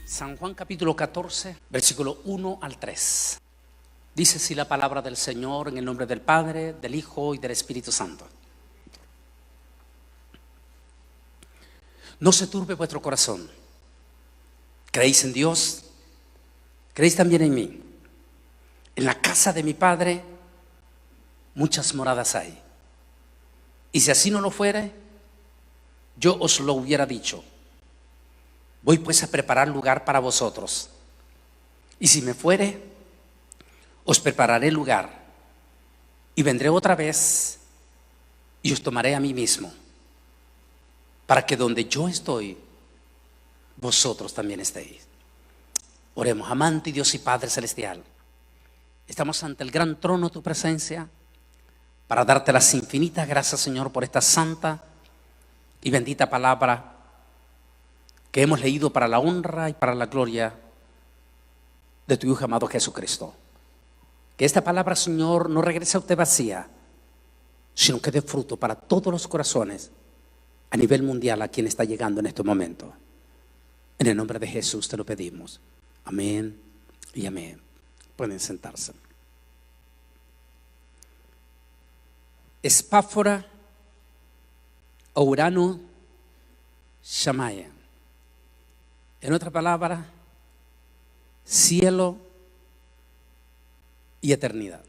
San Juan capítulo 14, versículo 1 al 3. Dice así la palabra del Señor en el nombre del Padre, del Hijo y del Espíritu Santo. No se turbe vuestro corazón. ¿Creéis en Dios? ¿Creéis también en mí? En la casa de mi Padre muchas moradas hay. Y si así no lo fuere, yo os lo hubiera dicho. Voy pues a preparar lugar para vosotros. Y si me fuere, os prepararé lugar. Y vendré otra vez y os tomaré a mí mismo, para que donde yo estoy, vosotros también estéis. Oremos. Amante Dios y Padre celestial, estamos ante el gran trono de tu presencia para darte las infinitas gracias, Señor, por esta santa y bendita palabra que hemos leído para la honra y para la gloria de tu Hijo amado Jesucristo. Que esta palabra, Señor, no regrese a usted vacía, sino que dé fruto para todos los corazones a nivel mundial a quien está llegando en este momento. En el nombre de Jesús te lo pedimos. Amén y amén. Pueden sentarse. Espáfora Ourano Shamaya. En otra palabra, cielo y eternidad.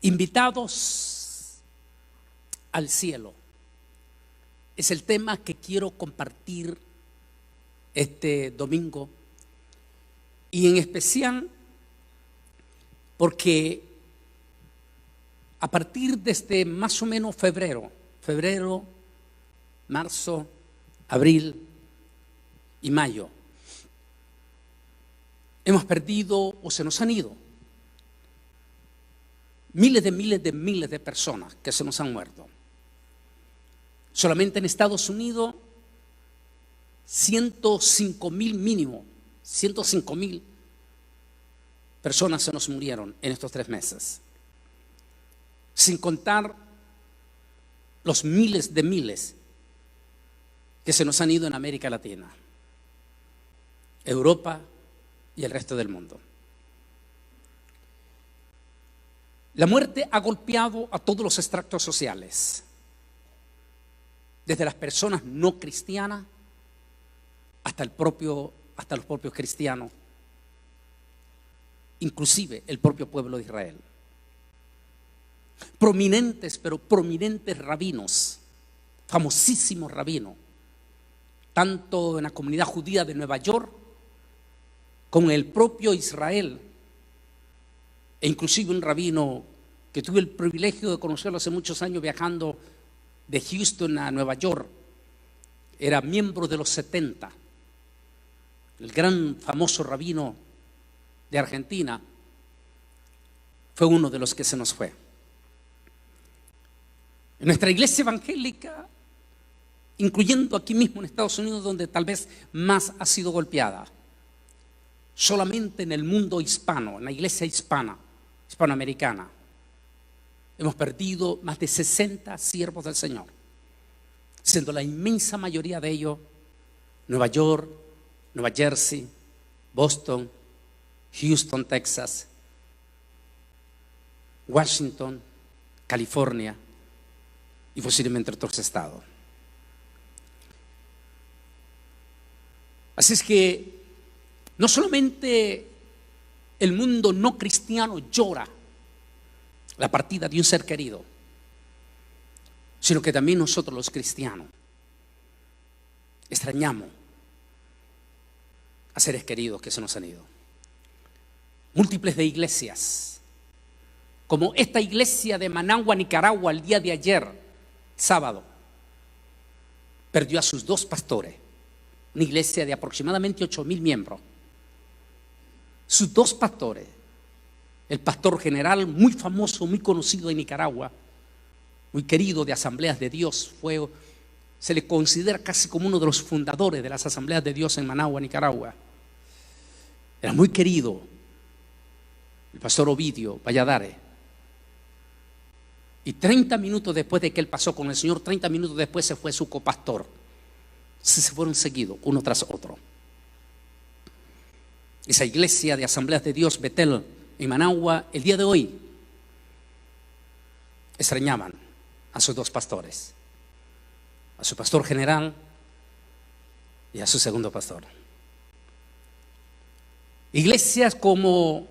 Invitados al cielo es el tema que quiero compartir este domingo, y en especial porque a partir desde más o menos febrero, marzo, abril y mayo, hemos perdido o se nos han ido miles de personas que se nos han muerto. Solamente en Estados Unidos 105,000 mínimo, 105,000 personas se nos murieron en estos 3 meses. Sin contar los miles que se nos han ido en América Latina, Europa y el resto del mundo. La muerte ha golpeado a todos los estratos sociales, desde las personas no cristianas hasta los propios cristianos, inclusive el propio pueblo de Israel. Prominentes rabinos, famosísimos rabinos, tanto en la comunidad judía de Nueva York como en el propio Israel, e inclusive un rabino que tuve el privilegio de conocerlo hace muchos años viajando de Houston a Nueva York. Era miembro de los 70, el gran famoso rabino de Argentina, fue uno de los que se nos fue. En nuestra iglesia evangélica, incluyendo aquí mismo en Estados Unidos, donde tal vez más ha sido golpeada, solamente en el mundo hispano, en la iglesia hispanoamericana, hemos perdido más de 60 siervos del Señor, siendo la inmensa mayoría de ellos Nueva York, Nueva Jersey, Boston, Houston, Texas, Washington, California y posiblemente otros estados. Así es que no solamente el mundo no cristiano llora la partida de un ser querido, sino que también nosotros los cristianos extrañamos a seres queridos que se nos han ido. Múltiples de iglesias, como esta iglesia de Managua, Nicaragua, el día de ayer, sábado, perdió a sus 2 pastores, una iglesia de aproximadamente 8,000 miembros. Sus 2 pastores, el pastor general muy famoso, muy conocido en Nicaragua, muy querido de Asambleas de Dios, se le considera casi como uno de los fundadores de las Asambleas de Dios en Managua, Nicaragua. Era muy querido, el pastor Ovidio Valladares. Y 30 minutos después de que él pasó con el Señor, 30 minutos después se fue su copastor, se fueron seguidos, uno tras otro. Esa iglesia de Asambleas de Dios, Betel, en Managua, el día de hoy, extrañaban a sus dos pastores, a su pastor general y a su segundo pastor. Iglesias como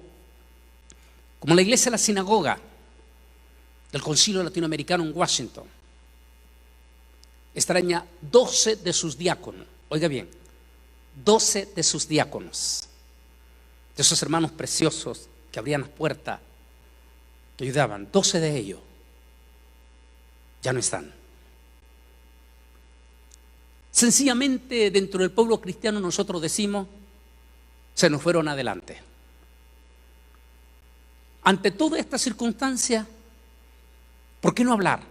la iglesia de la sinagoga del Concilio Latinoamericano en Washington, extraña 12 de sus diáconos. Oiga bien, 12 de sus diáconos, de esos hermanos preciosos que abrían las puertas, que ayudaban. 12 de ellos ya no están. Sencillamente, dentro del pueblo cristiano nosotros decimos, se nos fueron adelante. Ante toda esta circunstancia, ¿por qué no hablar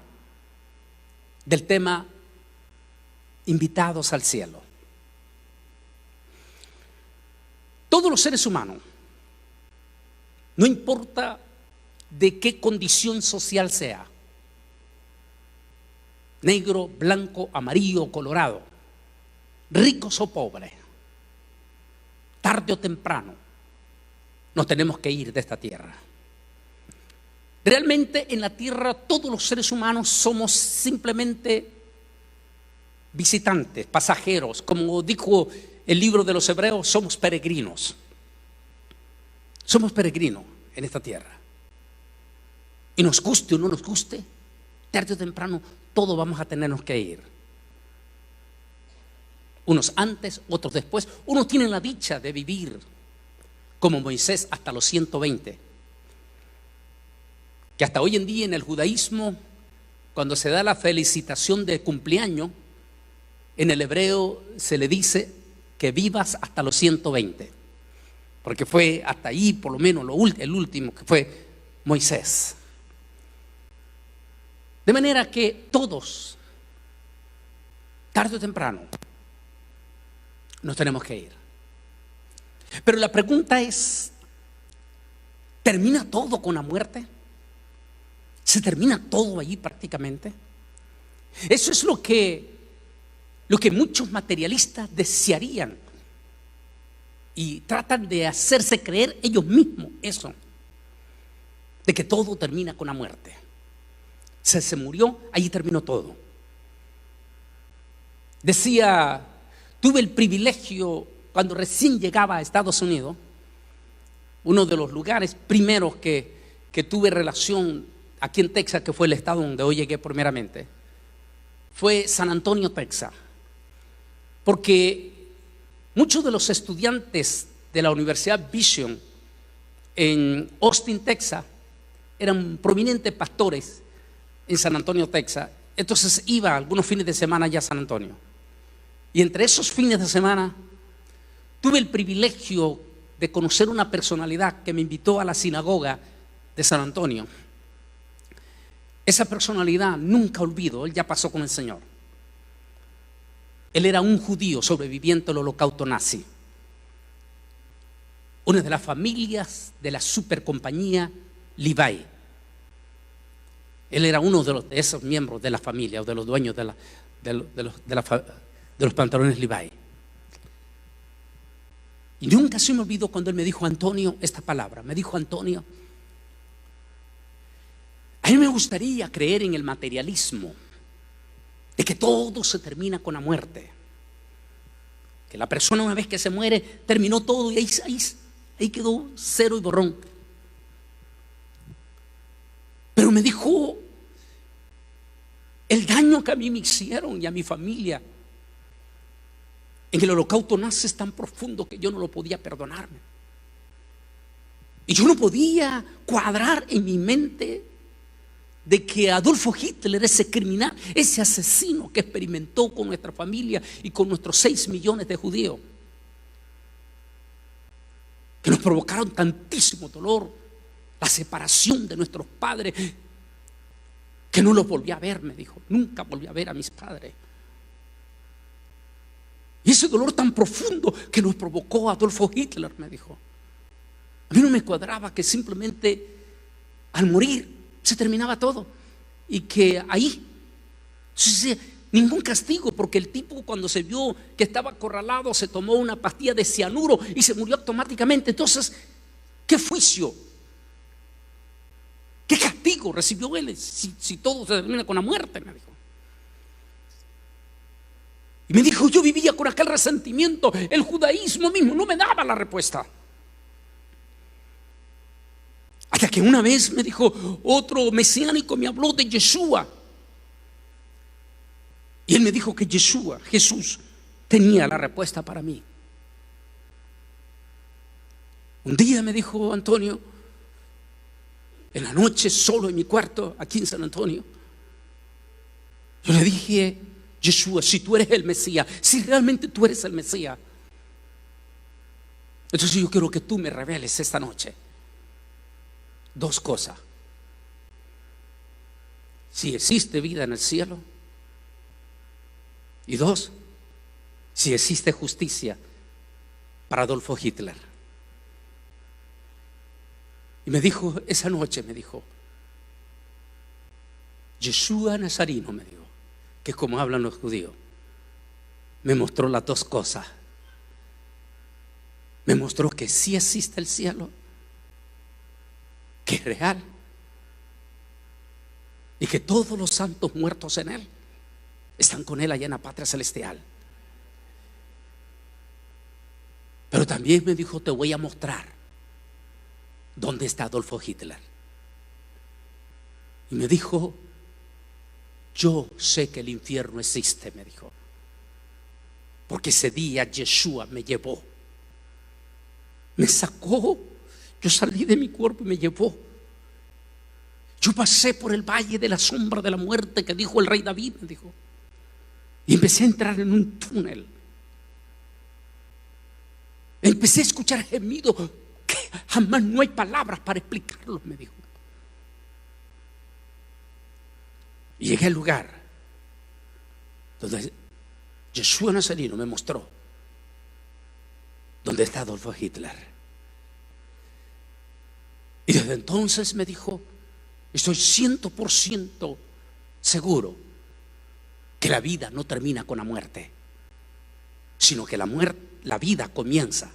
del tema invitados al cielo? Todos los seres humanos, no importa de qué condición social sea, negro, blanco, amarillo, colorado, ricos o pobres, tarde o temprano nos tenemos que ir de esta tierra. Realmente en la tierra todos los seres humanos somos simplemente visitantes, pasajeros. Como dijo el libro de los Hebreos, somos peregrinos. Somos peregrinos en esta tierra. Y nos guste o no nos guste, tarde o temprano todos vamos a tenernos que ir. Unos antes, otros después. Unos tienen la dicha de vivir como Moisés hasta los 120. Que hasta hoy en día en el judaísmo, cuando se da la felicitación de cumpleaños, en el hebreo se le dice que vivas hasta los 120. Porque fue hasta ahí, por lo menos, el último, que fue Moisés. De manera que todos, tarde o temprano, nos tenemos que ir. Pero la pregunta es, ¿termina todo con la muerte? ¿Se termina todo allí prácticamente? Eso es lo que muchos materialistas desearían y tratan de hacerse creer ellos mismos eso, de que todo termina con la muerte. Se murió, allí terminó todo. Decía, tuve el privilegio cuando recién llegaba a Estados Unidos, uno de los lugares primeros que tuve relación aquí en Texas, que fue el estado donde hoy llegué primeramente, fue San Antonio, Texas. Porque muchos de los estudiantes de la Universidad Vision en Austin, Texas, eran prominentes pastores en San Antonio, Texas. Entonces iba algunos fines de semana allá a San Antonio. Y entre esos fines de semana tuve el privilegio de conocer una personalidad que me invitó a la sinagoga de San Antonio. Esa personalidad nunca olvido, él ya pasó con el Señor. Él era un judío sobreviviente al holocausto nazi. Una de las familias de la supercompañía Levi. Él era uno de esos miembros de la familia o de los dueños de los pantalones Levi. Y nunca se me olvidó cuando él me dijo, Antonio, esta palabra. Me dijo, Antonio, a mí me gustaría creer en el materialismo, de que todo se termina con la muerte. Que la persona una vez que se muere, terminó todo y ahí quedó cero y borrón. Pero me dijo, el daño que a mí me hicieron y a mi familia en el holocausto nazi es tan profundo que yo no lo podía perdonarme. Y yo no podía cuadrar en mi mente de que Adolfo Hitler, ese criminal, ese asesino que experimentó con nuestra familia y con nuestros 6 millones de judíos, que nos provocaron tantísimo dolor, la separación de nuestros padres, que no los volví a ver, me dijo. Nunca volví a ver a mis padres. Y ese dolor tan profundo que nos provocó Adolfo Hitler, me dijo. A mí no me cuadraba que simplemente al morir se terminaba todo y que ahí. Entonces, Ningún castigo, porque el tipo, cuando se vio que estaba acorralado, se tomó una pastilla de cianuro y se murió automáticamente. Entonces, ¿qué juicio? ¿Qué castigo recibió él si todo se termina con la muerte? Me dijo. Y me dijo, yo vivía con aquel resentimiento. El judaísmo mismo no me daba la respuesta. Hasta que una vez me dijo, otro mesiánico me habló de Yeshua. Y él me dijo que Yeshua, Jesús, tenía la respuesta para mí. Un día me dijo Antonio, en la noche, solo en mi cuarto, aquí en San Antonio, yo le dije, Yeshua, si tú eres el Mesías, si realmente tú eres el Mesías, entonces yo quiero que tú me reveles esta noche dos cosas: si existe vida en el cielo, y dos, si existe justicia para Adolfo Hitler. Y me dijo, esa noche me dijo, Yeshua Nazarino, me dijo, que es como hablan los judíos, me mostró las dos cosas. Me mostró que sí existe el cielo, que es real, y que todos los santos muertos en él están con él allá en la patria celestial. Pero también me dijo, te voy a mostrar dónde está Adolfo Hitler. Y me dijo, yo sé que el infierno existe, me dijo, porque ese día Yeshua me llevó, me sacó, yo salí de mi cuerpo y me llevó. Yo pasé por el valle de la sombra de la muerte que dijo el rey David, me dijo, y empecé a entrar en un túnel. Empecé a escuchar gemidos que jamás no hay palabras para explicarlos, me dijo. Y llegué al lugar donde Yeshua Nazarino me mostró dónde está Adolfo Hitler. Y desde entonces me dijo, estoy 100% seguro que la vida no termina con la muerte, sino que la vida comienza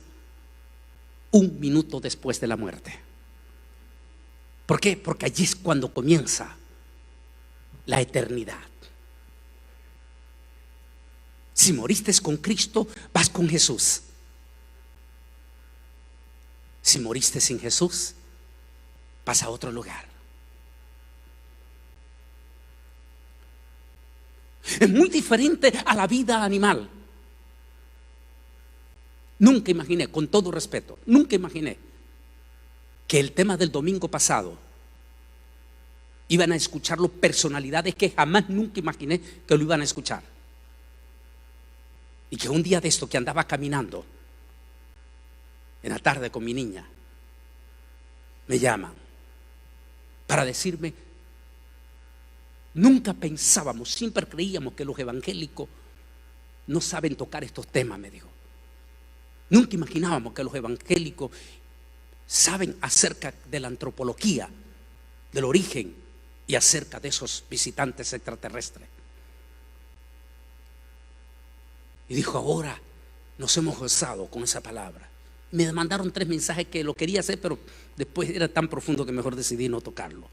un minuto después de la muerte. ¿Por qué? Porque allí es cuando comienza la eternidad. Si moriste con Cristo, vas con Jesús. Si moriste sin Jesús, vas a otro lugar. Es muy diferente a la vida animal. Nunca imaginé, con todo respeto, nunca imaginé que el tema del domingo pasado iban a escucharlo personalidades que jamás nunca imaginé que lo iban a escuchar. Y que un día de esto que andaba caminando en la tarde con mi niña, me llaman para decirme, nunca pensábamos, siempre creíamos que los evangélicos no saben tocar estos temas, me dijo. Nunca imaginábamos que los evangélicos saben acerca de la antropología, del origen y acerca de esos visitantes extraterrestres. Y dijo, ahora nos hemos gozado con esa palabra. Me mandaron 3 mensajes que lo quería hacer, pero después era tan profundo que mejor decidí no tocarlo.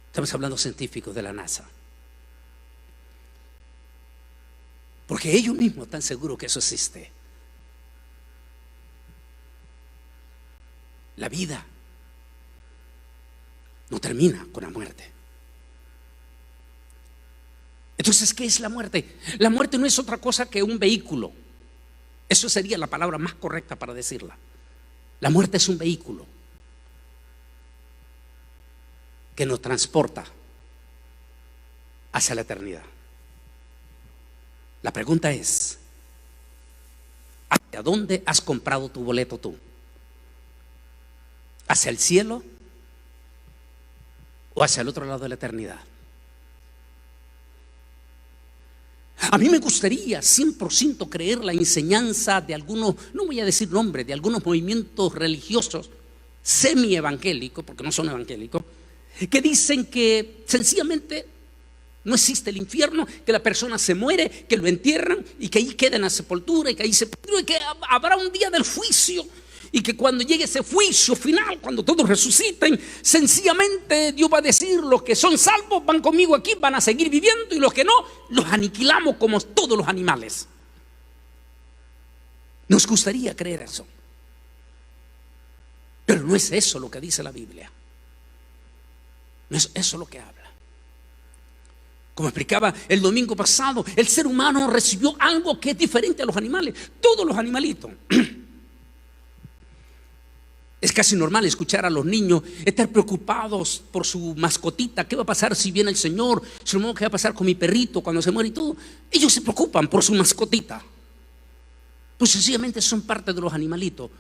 Estamos hablando científicos de la NASA. Porque ellos mismos están seguros que eso existe. La vida no termina con la muerte. Entonces, ¿qué es la muerte? La muerte no es otra cosa que un vehículo. Eso sería la palabra más correcta para decirla. La muerte es un vehículo que nos transporta hacia la eternidad. La pregunta es, ¿hacia dónde has comprado tu boleto tú? ¿Hacia el cielo o hacia el otro lado de la eternidad? A mí me gustaría 100% creer la enseñanza de algunos, no voy a decir nombres, de algunos movimientos religiosos semi-evangélicos, porque no son evangélicos, que dicen que sencillamente No existe el infierno, que la persona se muere, que lo entierran y que ahí queda en la sepultura y que ahí se pudre, y que habrá un día del juicio. Y que cuando llegue ese juicio final, cuando todos resuciten, sencillamente Dios va a decir: los que son salvos van conmigo aquí, van a seguir viviendo, y los que no, los aniquilamos como todos los animales. Nos gustaría creer eso, pero no es eso lo que dice la Biblia. No es eso lo que habla. Como explicaba el domingo pasado, el ser humano recibió algo que es diferente a los animales. Todos los animalitos. Es casi normal escuchar a los niños estar preocupados por su mascotita. ¿Qué va a pasar si viene el Señor? ¿Qué va a pasar con mi perrito cuando se muere y todo? Ellos se preocupan por su mascotita. Pues sencillamente son parte de los animalitos,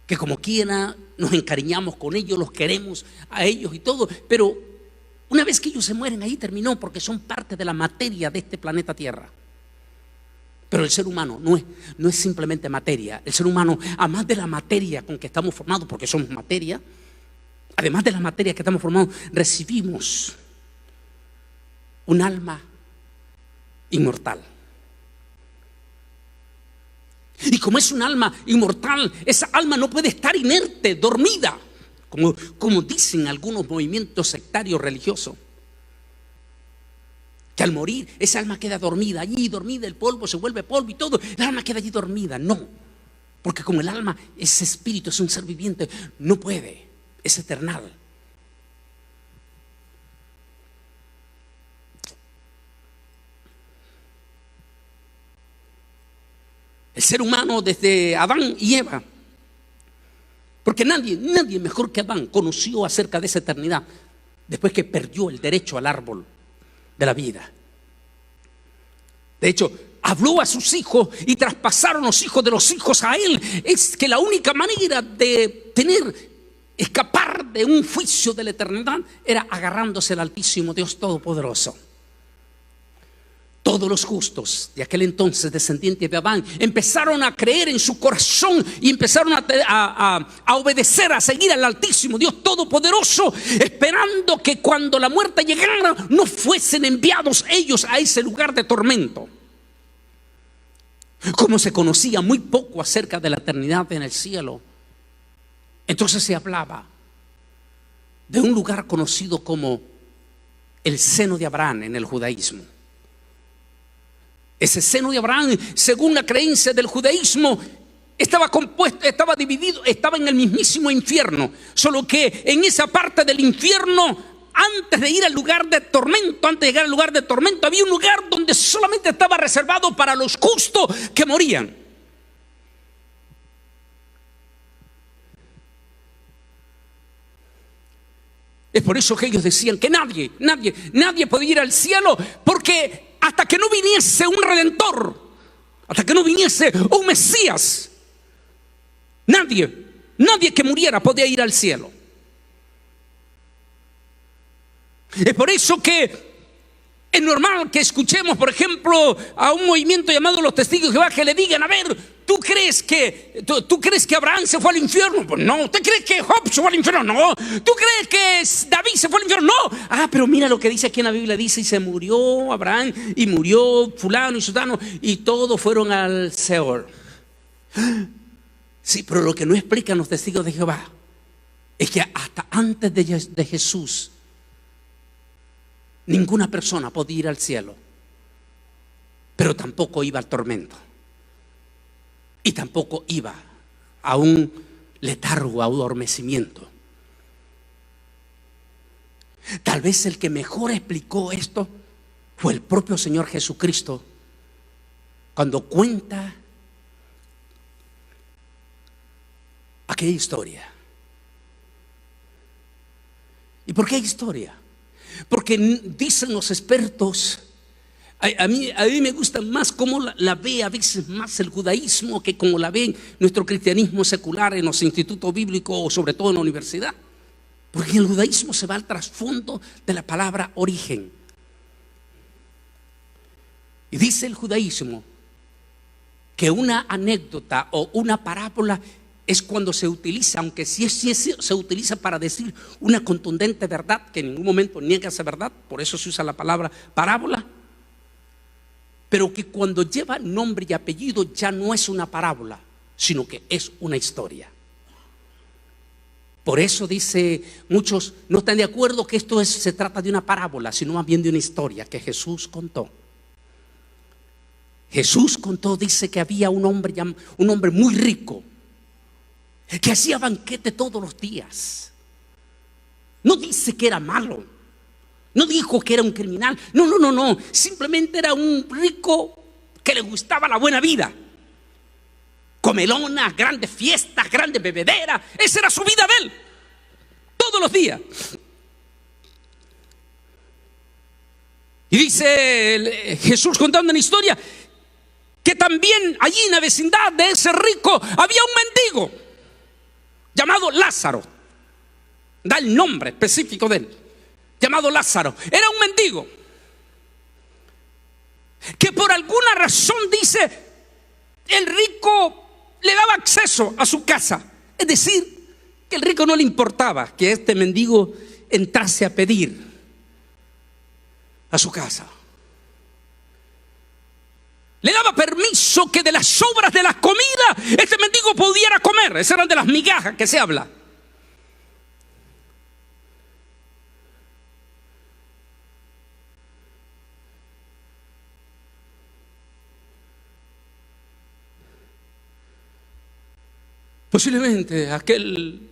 que como quiera nos encariñamos con ellos, los queremos a ellos y todo. Pero una vez que ellos se mueren, ahí terminó, porque son parte de la materia de este planeta Tierra. Pero el ser humano no es simplemente materia. El ser humano, además de la materia con que estamos formados, porque somos materia, además de la materia que estamos formados, recibimos un alma inmortal. Y como es un alma inmortal, esa alma no puede estar inerte, dormida, como dicen algunos movimientos sectarios religiosos. Que al morir esa alma queda dormida, allí dormida, el polvo se vuelve polvo y todo, el alma queda allí dormida. No, porque como el alma es espíritu, es un ser viviente, no puede, es eternal. El ser humano desde Adán y Eva, porque nadie mejor que Adán conoció acerca de esa eternidad después que perdió el derecho al árbol de la vida. De hecho, habló a sus hijos y traspasaron los hijos de los hijos a él. Es que la única manera de escapar de un juicio de la eternidad era agarrándose al Altísimo Dios Todopoderoso. Todos los justos de aquel entonces, descendientes de Adán, empezaron a creer en su corazón y empezaron a obedecer, a seguir al Altísimo Dios Todopoderoso, esperando que cuando la muerte llegara no fuesen enviados ellos a ese lugar de tormento. Como se conocía muy poco acerca de la eternidad en el cielo, entonces se hablaba de un lugar conocido como el seno de Abraham en el judaísmo. Ese seno de Abraham, según la creencia del judaísmo, estaba compuesto, estaba dividido, estaba en el mismísimo infierno. Solo que en esa parte del infierno, antes de ir al lugar de tormento, había un lugar donde solamente estaba reservado para los justos que morían. Es por eso que ellos decían que nadie podía ir al cielo, porque hasta que no viniese un redentor, hasta que no viniese un Mesías, nadie que muriera podía ir al cielo. Es por eso que es normal que escuchemos, por ejemplo, a un movimiento llamado los Testigos de Jehová, que le digan: a ver, ¿tú crees que Abraham se fue al infierno? Pues no. ¿Tú crees que Job se fue al infierno? No. ¿Tú crees que David se fue al infierno? No. Ah, pero mira lo que dice aquí en la Biblia. Dice: y se murió Abraham, y murió fulano y sutano, y todos fueron al Seol. Sí, pero lo que no explican los Testigos de Jehová es que hasta antes de Jesús, ninguna persona podía ir al cielo, pero tampoco iba al tormento, y tampoco iba a un letargo, a un adormecimiento. Tal vez el que mejor explicó esto fue el propio Señor Jesucristo, cuando cuenta aquella historia. ¿Y por qué historia? Porque dicen los expertos, a mí me gusta más cómo la ve a veces más el judaísmo que como la ve nuestro cristianismo secular en los institutos bíblicos o sobre todo en la universidad. Porque en el judaísmo se va al trasfondo de la palabra origen. Y dice el judaísmo que una anécdota o una parábola es cuando se utiliza, aunque sí se utiliza para decir una contundente verdad que en ningún momento niega esa verdad, por eso se usa la palabra parábola, pero que cuando lleva nombre y apellido ya no es una parábola, sino que es una historia. Por eso dice, muchos no están de acuerdo que esto se trata de una parábola, sino más bien de una historia que Jesús contó. Jesús contó, dice que había un hombre muy rico, que hacía banquete todos los días. No dice que era malo, no dijo que era un criminal, no, simplemente era un rico que le gustaba la buena vida. Comelonas, grandes fiestas, grandes bebederas, esa era su vida de él, todos los días. Y dice Jesús contando una historia, que también allí en la vecindad de ese rico había un mendigo llamado Lázaro. Da el nombre específico de él, llamado Lázaro. Era un mendigo que por alguna razón, dice, el rico le daba acceso a su casa. Es decir, que el rico no le importaba que este mendigo entrase a pedir a su casa. Le daba permiso que de las sobras de la comida este mendigo pudiera comer. Esas eran de las migajas que se habla. Posiblemente aquel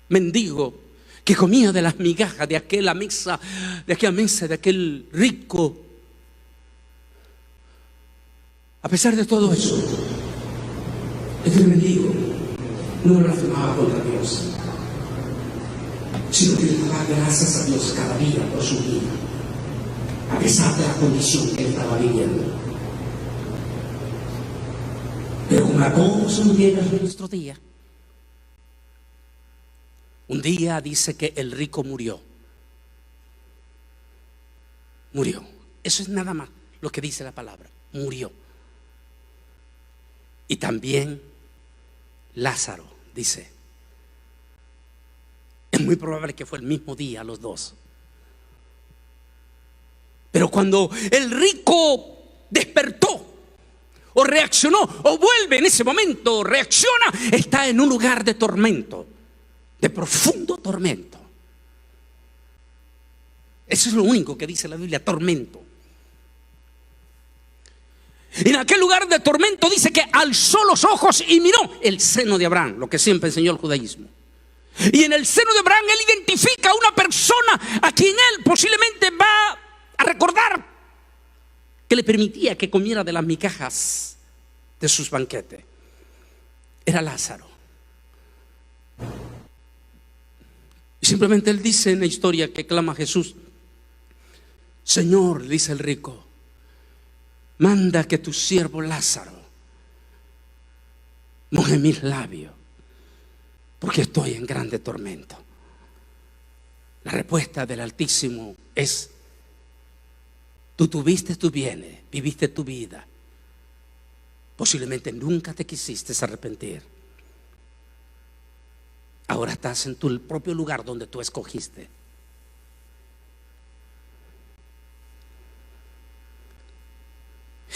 mendigo que comía de las migajas de aquella mesa, de aquel rico, a pesar de todo eso, este mendigo no blasfemaba contra Dios, sino que le daba gracias a Dios cada día por su vida, a pesar de la condición que él estaba viviendo. Pero como a todos nos llega nuestro día, un día dice que el rico murió. Murió. Eso es nada más lo que dice la palabra. Murió. Y también Lázaro, dice. Es muy probable que fue el mismo día los dos. Pero cuando el rico despertó o reaccionó o vuelve en ese momento, reacciona, está en un lugar de tormento, de profundo tormento. Eso es lo único que dice la Biblia, tormento. En aquel lugar de tormento dice que alzó los ojos y miró el seno de Abraham, lo que siempre enseñó el judaísmo. Y en el seno de Abraham él identifica a una persona a quien él posiblemente va a recordar que le permitía que comiera de las migajas de sus banquetes. Era Lázaro. Y simplemente él dice en la historia que clama a Jesús: Señor, dice el rico, manda que tu siervo Lázaro moje mis labios, porque estoy en grande tormento. La respuesta del Altísimo es: tú tuviste tus bienes, viviste tu vida, posiblemente nunca te quisiste arrepentir. Ahora estás en tu propio lugar donde tú escogiste.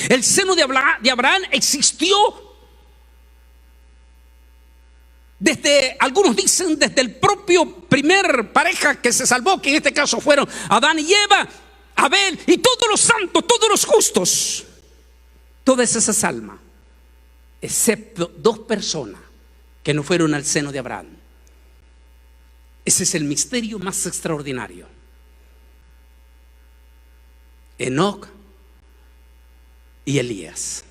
El seno de Abraham existió desde, algunos dicen, desde el propio primer pareja que se salvó, que en este caso fueron Adán y Eva, Abel y todos los santos, todos los justos, todas esas almas, excepto dos personas que no fueron al seno de Abraham. Ese es el misterio más extraordinario. Enoc y Elías.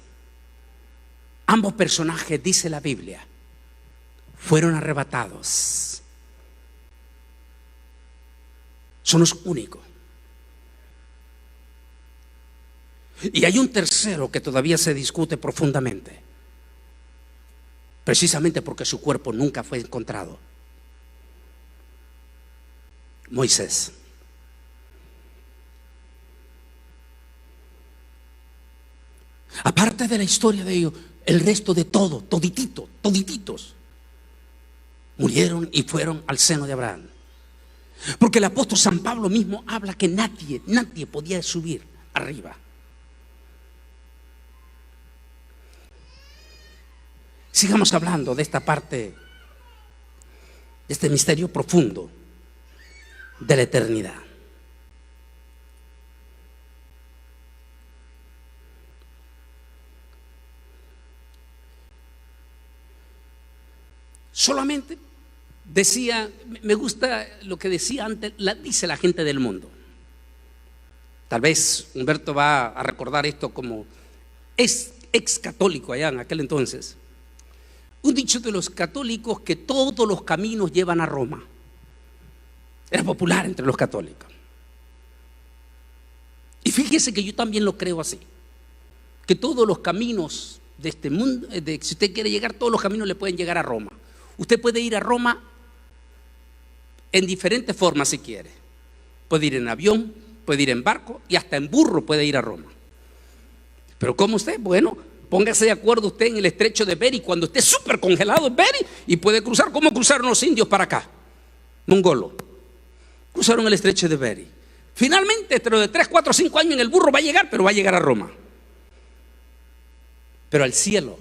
Ambos personajes, dice la Biblia, fueron arrebatados. Son los únicos. Y hay un tercero que todavía se discute profundamente, precisamente porque su cuerpo nunca fue encontrado. Moisés. Aparte de la historia de ellos, El resto de todititos, murieron y fueron al seno de Abraham. Porque el apóstol San Pablo mismo habla que nadie podía subir arriba. Sigamos hablando de esta parte, de este misterio profundo de la eternidad. Solamente decía, me gusta lo que decía antes, dice la gente del mundo. Tal vez Humberto va a recordar esto como ex católico allá en aquel entonces. Un dicho de los católicos que todos los caminos llevan a Roma. Era popular entre los católicos. Y fíjese que yo también lo creo así. Que todos los caminos de este mundo, si usted quiere llegar, todos los caminos le pueden llegar a Roma. Usted puede ir a Roma en diferentes formas si quiere. Puede ir en avión, puede ir en barco y hasta en burro puede ir a Roma. Pero ¿cómo usted? Bueno, póngase de acuerdo usted en el estrecho de Bering cuando esté súper congelado en Bering y puede cruzar. ¿Cómo cruzaron los indios para acá? Mongolos. Cruzaron el estrecho de Bering. Finalmente, dentro de 3, 4, 5 años en el burro va a llegar, pero va a llegar a Roma. Pero al cielo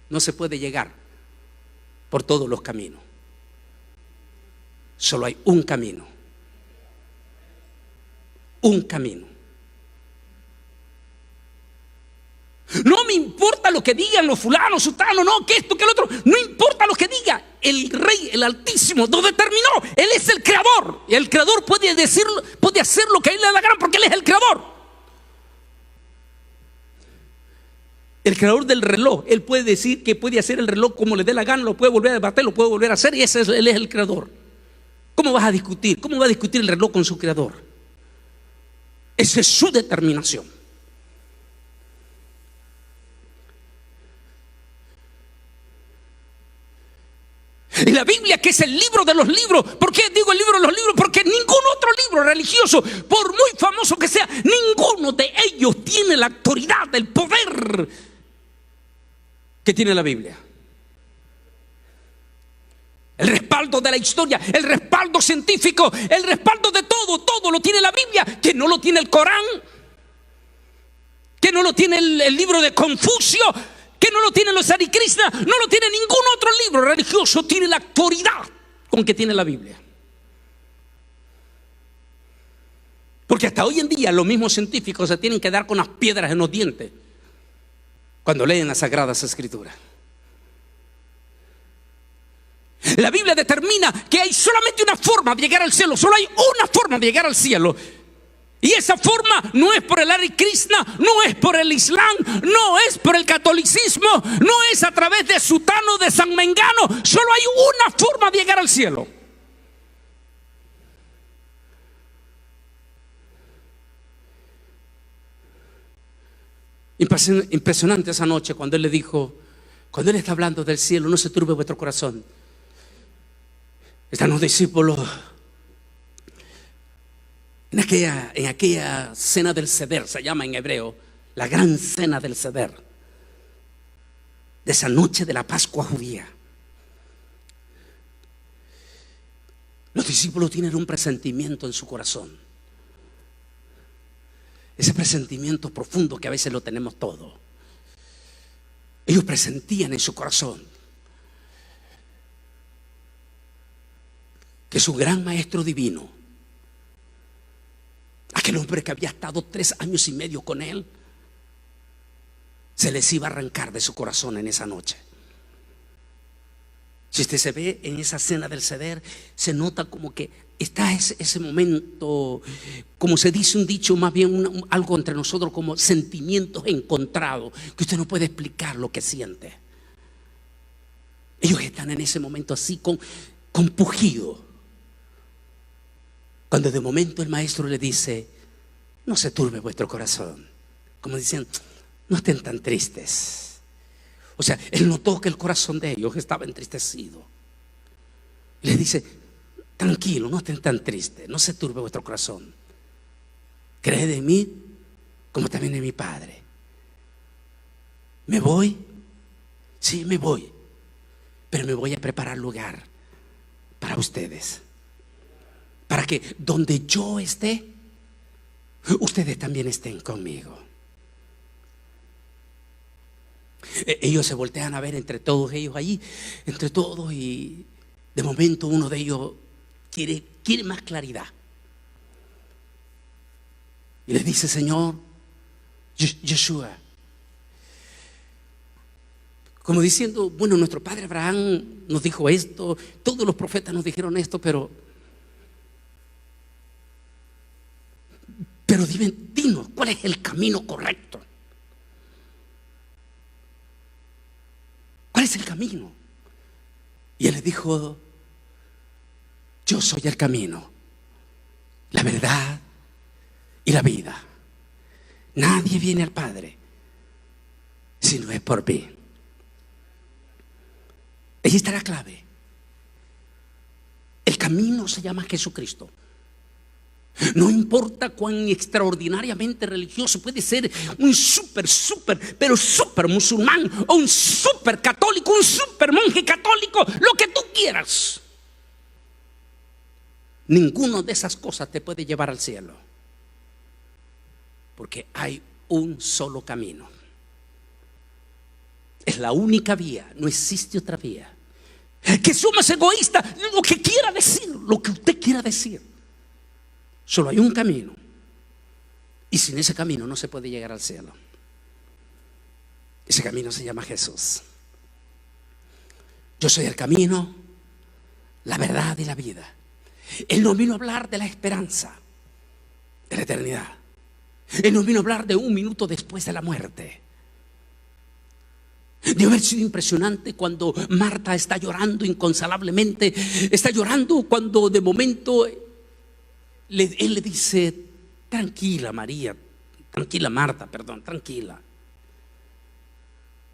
no se puede llegar por todos los caminos. Solo hay un camino. Un camino. No me importa lo que digan los fulanos, sutanos, no, que esto, que el otro. No importa lo que diga. El Rey, el Altísimo, lo determinó. Él es el creador. Y el creador puede decirlo, puede hacer lo que a él le da la gana porque él es el creador. El creador del reloj, él puede decir que puede hacer el reloj como le dé la gana, lo puede volver a debatir, lo puede volver a hacer, y él es el creador. ¿Cómo vas a discutir? ¿Cómo va a discutir el reloj con su creador? Esa es su determinación. Y la Biblia, que es el libro de los libros. ¿Por qué digo el libro de los libros? Porque ningún otro libro religioso, por muy famoso que sea, ninguno de ellos tiene la autoridad, el poder que tiene la Biblia. El respaldo de la historia, el respaldo científico, el respaldo de todo lo tiene la Biblia, que no lo tiene el Corán, que no lo tiene el libro de Confucio, que no lo tienen los Hare Krishna, no lo tiene ningún otro libro religioso, tiene la autoridad con que tiene la Biblia. Porque hasta hoy en día los mismos científicos se tienen que dar con las piedras en los dientes cuando leen las Sagradas Escrituras. La Biblia determina que hay solamente una forma de llegar al cielo, solo hay una forma de llegar al cielo. Y esa forma no es por el Hare Krishna, no es por el Islam, no es por el catolicismo, no es a través de Sutano, de San Mengano. Solo hay una forma de llegar al cielo. Impresionante esa noche cuando él le dijo, cuando él está hablando del cielo, no se turbe vuestro corazón. Están los discípulos en aquella cena del Seder, se llama en hebreo, la gran cena del Seder, de esa noche de la Pascua judía. Los discípulos tienen un presentimiento en su corazón, ese presentimiento profundo que a veces lo tenemos todos. Ellos presentían en su corazón que su gran maestro divino, aquel hombre que había estado 3 años y medio con él, se les iba a arrancar de su corazón en esa noche. Si usted se ve en esa cena del Seder, se nota como que está ese momento, como se dice un dicho, más bien algo entre nosotros como sentimientos encontrados, que usted no puede explicar lo que siente. Ellos están en ese momento así con pujido, cuando de momento el maestro le dice, no se turbe vuestro corazón, como dicen, no estén tan tristes. O sea, él notó que el corazón de ellos estaba entristecido. Y les dice, tranquilo, no estén tan tristes, no se turbe vuestro corazón. Creed en mí como también en mi Padre. Me voy, Sí, me voy, pero me voy a preparar lugar para ustedes, para que donde yo esté, ustedes también estén conmigo. Ellos se voltean a ver entre todos ellos allí, entre todos, y de momento uno de ellos quiere más claridad. Y les dice: Señor, Yeshua, como diciendo, bueno, nuestro padre Abraham nos dijo esto, todos los profetas nos dijeron esto, pero dinos, ¿cuál es el camino correcto? ¿Cuál es el camino? Y él les dijo: yo soy el camino, la verdad y la vida. Nadie viene al Padre si no es por mí. Ahí está la clave. El camino se llama Jesucristo. No importa cuán extraordinariamente religioso puede ser un súper musulmán, o un súper católico, un súper monje católico, lo que tú quieras. Ninguna de esas cosas te puede llevar al cielo, porque hay un solo camino. Es la única vía, no existe otra vía. Que somos egoístas, lo que quiera decir, lo que usted quiera decir. Solo hay un camino, y sin ese camino no se puede llegar al cielo. Ese camino se llama Jesús. Yo soy el camino, la verdad y la vida. Él nos vino a hablar de la esperanza, de la eternidad. Él nos vino a hablar de un minuto después de la muerte. Debe haber sido impresionante cuando Marta está llorando inconsolablemente. Está llorando cuando de momento él le dice: tranquila María, tranquila Marta, perdón, tranquila,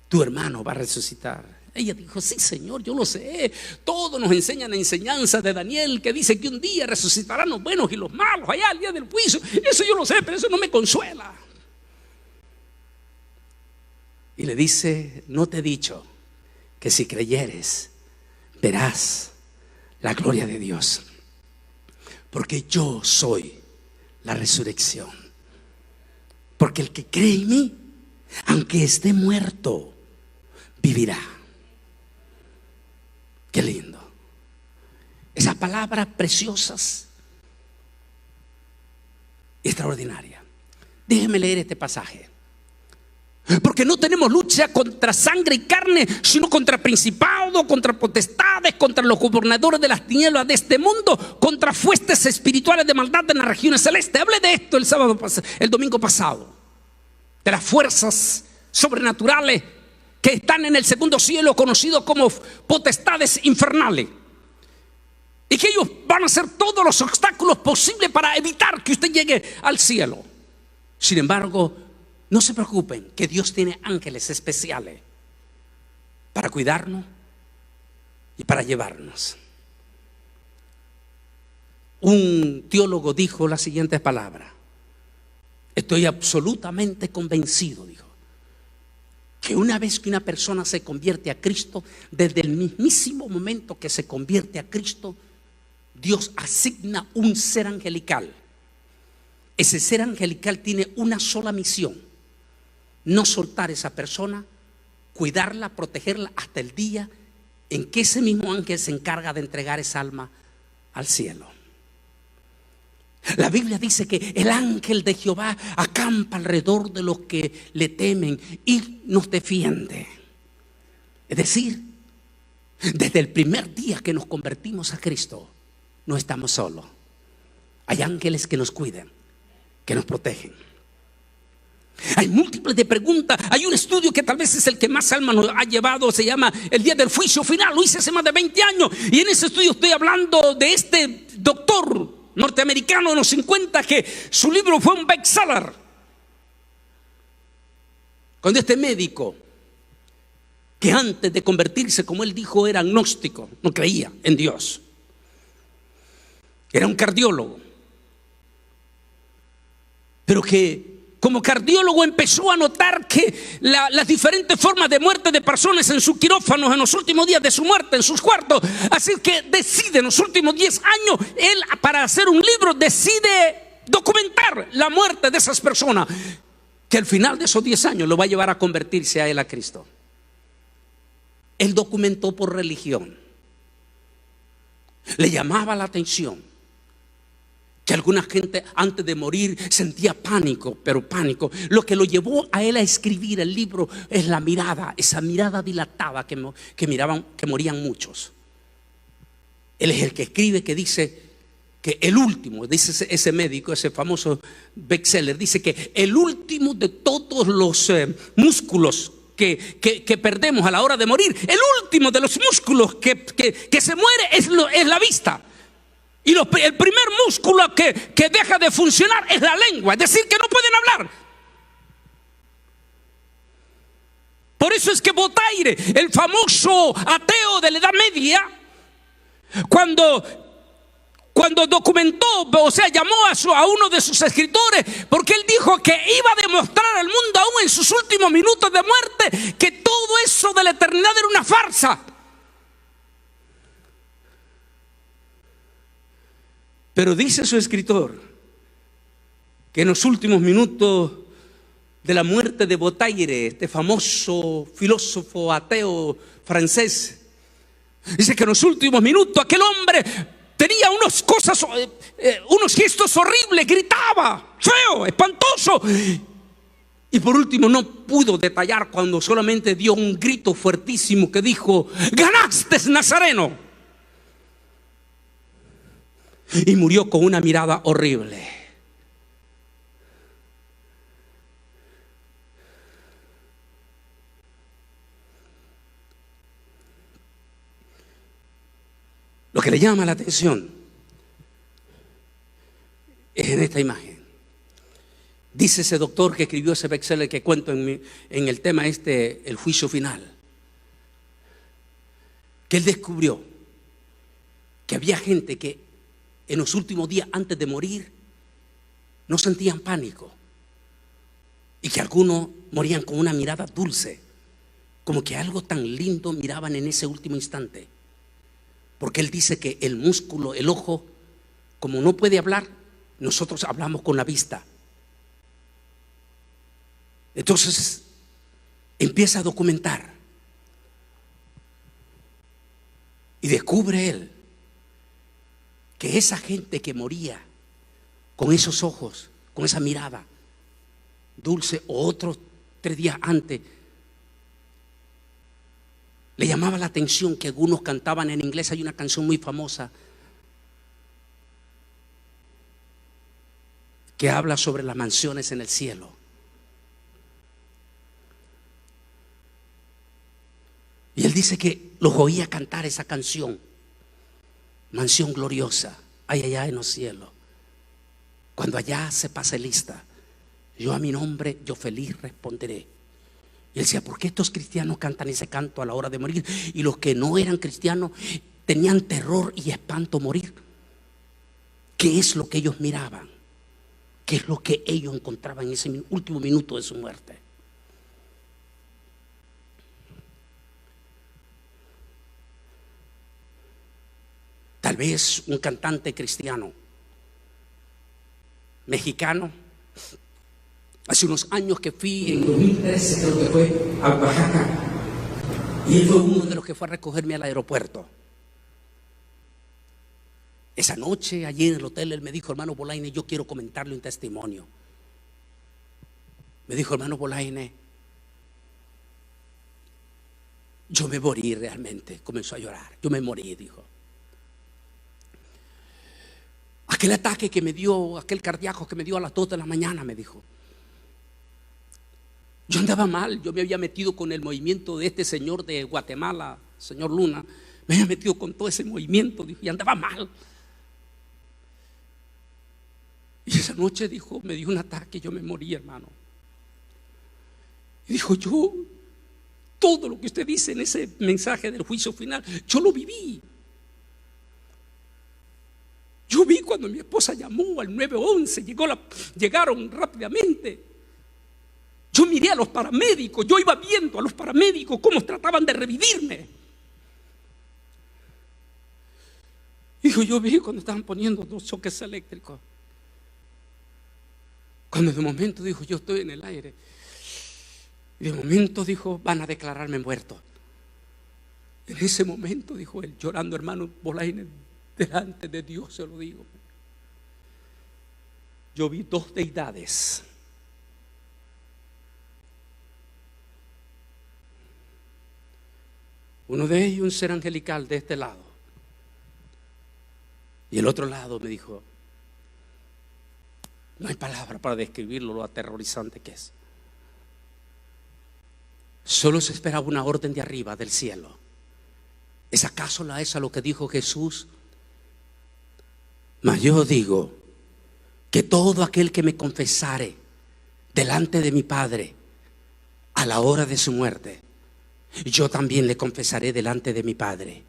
tu hermano va a resucitar. Ella dijo: sí, Señor, yo lo sé. Todos nos enseñan la enseñanza de Daniel, que dice que un día resucitarán los buenos y los malos, allá al día del juicio. Eso yo lo sé, pero eso no me consuela. Y le dice: no te he dicho que si creyeres verás la gloria de Dios, porque yo soy la resurrección. Porque el que cree en mí, aunque esté muerto, vivirá. Qué lindo. Esas palabras preciosas, extraordinarias. Déjeme leer este pasaje. Porque no tenemos lucha contra sangre y carne, sino contra principados, contra potestades, contra los gobernadores de las tinieblas de este mundo, contra fuerzas espirituales de maldad en las regiones celestes. Hablé de esto el domingo pasado, de las fuerzas sobrenaturales que están en el segundo cielo, conocidos como potestades infernales, y que ellos van a hacer todos los obstáculos posibles para evitar que usted llegue al cielo. Sin embargo, no se preocupen, que Dios tiene ángeles especiales para cuidarnos y para llevarnos. Un teólogo dijo las siguientes palabras: estoy absolutamente convencido, dijo, que una vez que una persona se convierte a Cristo, desde el mismísimo momento que se convierte a Cristo, Dios asigna un ser angelical. Ese ser angelical tiene una sola misión: no soltar a esa persona, cuidarla, protegerla hasta el día en que ese mismo ángel se encarga de entregar esa alma al cielo. La Biblia dice que el ángel de Jehová acampa alrededor de los que le temen y nos defiende. Es decir, desde el primer día que nos convertimos a Cristo, no estamos solos. Hay ángeles que nos cuidan, que nos protegen. Hay múltiples de preguntas. Hay un estudio que tal vez es el que más alma nos ha llevado, se llama El Día del Juicio Final. Lo hice hace más de 20 años. Y en ese estudio estoy hablando de este doctor norteamericano de los 50, que su libro fue un bestseller. Cuando este médico, que antes de convertirse, como él dijo, era agnóstico, no creía en Dios, era un cardiólogo, pero que como cardiólogo empezó a notar que las diferentes formas de muerte de personas en sus quirófanos en los últimos días de su muerte, en sus cuartos. Así que decide en los últimos 10 años, él para hacer un libro decide documentar la muerte de esas personas, que al final de esos 10 años lo va a llevar a convertirse a él a Cristo. Él documentó por religión. Le llamaba la atención que alguna gente antes de morir sentía pánico, pero pánico. Lo que lo llevó a él a escribir el libro es la mirada, esa mirada dilatada que miraban, que morían muchos. Él es el que escribe, que dice que el último, dice ese médico, ese famoso bestseller, dice que el último de todos los músculos que perdemos a la hora de morir, el último de los músculos que se muere es la vista. Y el primer músculo que deja de funcionar es la lengua, es decir, que no pueden hablar. Por eso es que Voltaire, el famoso ateo de la Edad Media, cuando documentó, o sea, llamó a uno de sus escritores, porque él dijo que iba a demostrar al mundo aún en sus últimos minutos de muerte que todo eso de la eternidad era una farsa. Pero dice su escritor que en los últimos minutos de la muerte de Voltaire, este famoso filósofo ateo francés, dice que en los últimos minutos aquel hombre tenía unos gestos horribles, gritaba, feo, espantoso. Y por último no pudo detallar cuando solamente dio un grito fuertísimo que dijo: "¡Ganaste, Nazareno!". Y murió con una mirada horrible. Lo que le llama la atención es en esta imagen. Dice ese doctor que escribió ese bestseller que cuento en el tema el juicio final, que él descubrió que había gente que en los últimos días antes de morir no sentían pánico, y que algunos morían con una mirada dulce, como que algo tan lindo miraban en ese último instante. Porque él dice que el músculo, el ojo, como no puede hablar, nosotros hablamos con la vista. Entonces empieza a documentar y descubre él que esa gente que moría con esos ojos, con esa mirada dulce, o otros 3 días antes, le llamaba la atención que algunos cantaban en inglés. Hay una canción muy famosa que habla sobre las mansiones en el cielo. Y él dice que los oía cantar esa canción: mansión gloriosa, hay allá en los cielos. Cuando allá se pase lista, yo a mi nombre, yo feliz responderé. Y él decía: ¿por qué estos cristianos cantan ese canto a la hora de morir? Y los que no eran cristianos tenían terror y espanto morir. ¿Qué es lo que ellos miraban? ¿Qué es lo que ellos encontraban en ese último minuto de su muerte? Tal vez un cantante cristiano mexicano. Hace unos años que fui, en 2013 creo que fue, a Oaxaca, y él fue uno de los que fue a recogerme al aeropuerto. Esa noche, allí en el hotel, él me dijo: hermano Bolaine, yo quiero comentarle un testimonio. Me dijo: hermano Bolaine, yo me morí realmente. Comenzó a llorar. Yo me morí, dijo. Aquel ataque que me dio, aquel cardíaco que me dio a las 2 de la mañana, me dijo. Yo andaba mal, yo me había metido con el movimiento de este señor de Guatemala, señor Luna. Me había metido con todo ese movimiento, dijo, y andaba mal. Y esa noche, dijo, me dio un ataque, yo me morí, hermano. Y dijo: yo, todo lo que usted dice en ese mensaje del juicio final, yo lo viví. Yo vi cuando mi esposa llamó al 911, llegaron rápidamente. Yo miré a los paramédicos, yo iba viendo a los paramédicos cómo trataban de revivirme. Dijo, yo vi cuando estaban poniendo 2 choques eléctricos. Cuando de momento dijo, yo estoy en el aire. Y de momento dijo, van a declararme muerto. En ese momento, dijo él, llorando, hermano Bolaine, delante de Dios se lo digo. Yo vi 2 deidades. Uno de ellos, un ser angelical de este lado. Y el otro lado me dijo, no hay palabra para describirlo, lo aterrorizante que es. Solo se esperaba una orden de arriba, del cielo. ¿Es acaso esa lo que dijo Jesús? Mas yo digo que todo aquel que me confesare delante de mi Padre a la hora de su muerte, yo también le confesaré delante de mi Padre.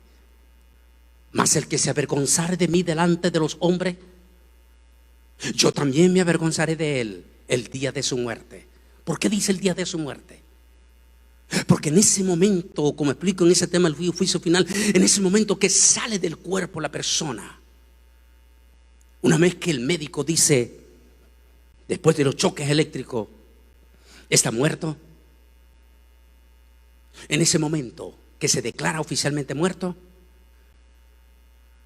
Mas el que se avergonzare de mí delante de los hombres, yo también me avergonzaré de él el día de su muerte. ¿Por qué dice el día de su muerte? Porque en ese momento, como explico en ese tema del juicio final, en ese momento que sale del cuerpo la persona, una vez que el médico dice, después de los choques eléctricos, está muerto, en ese momento que se declara oficialmente muerto,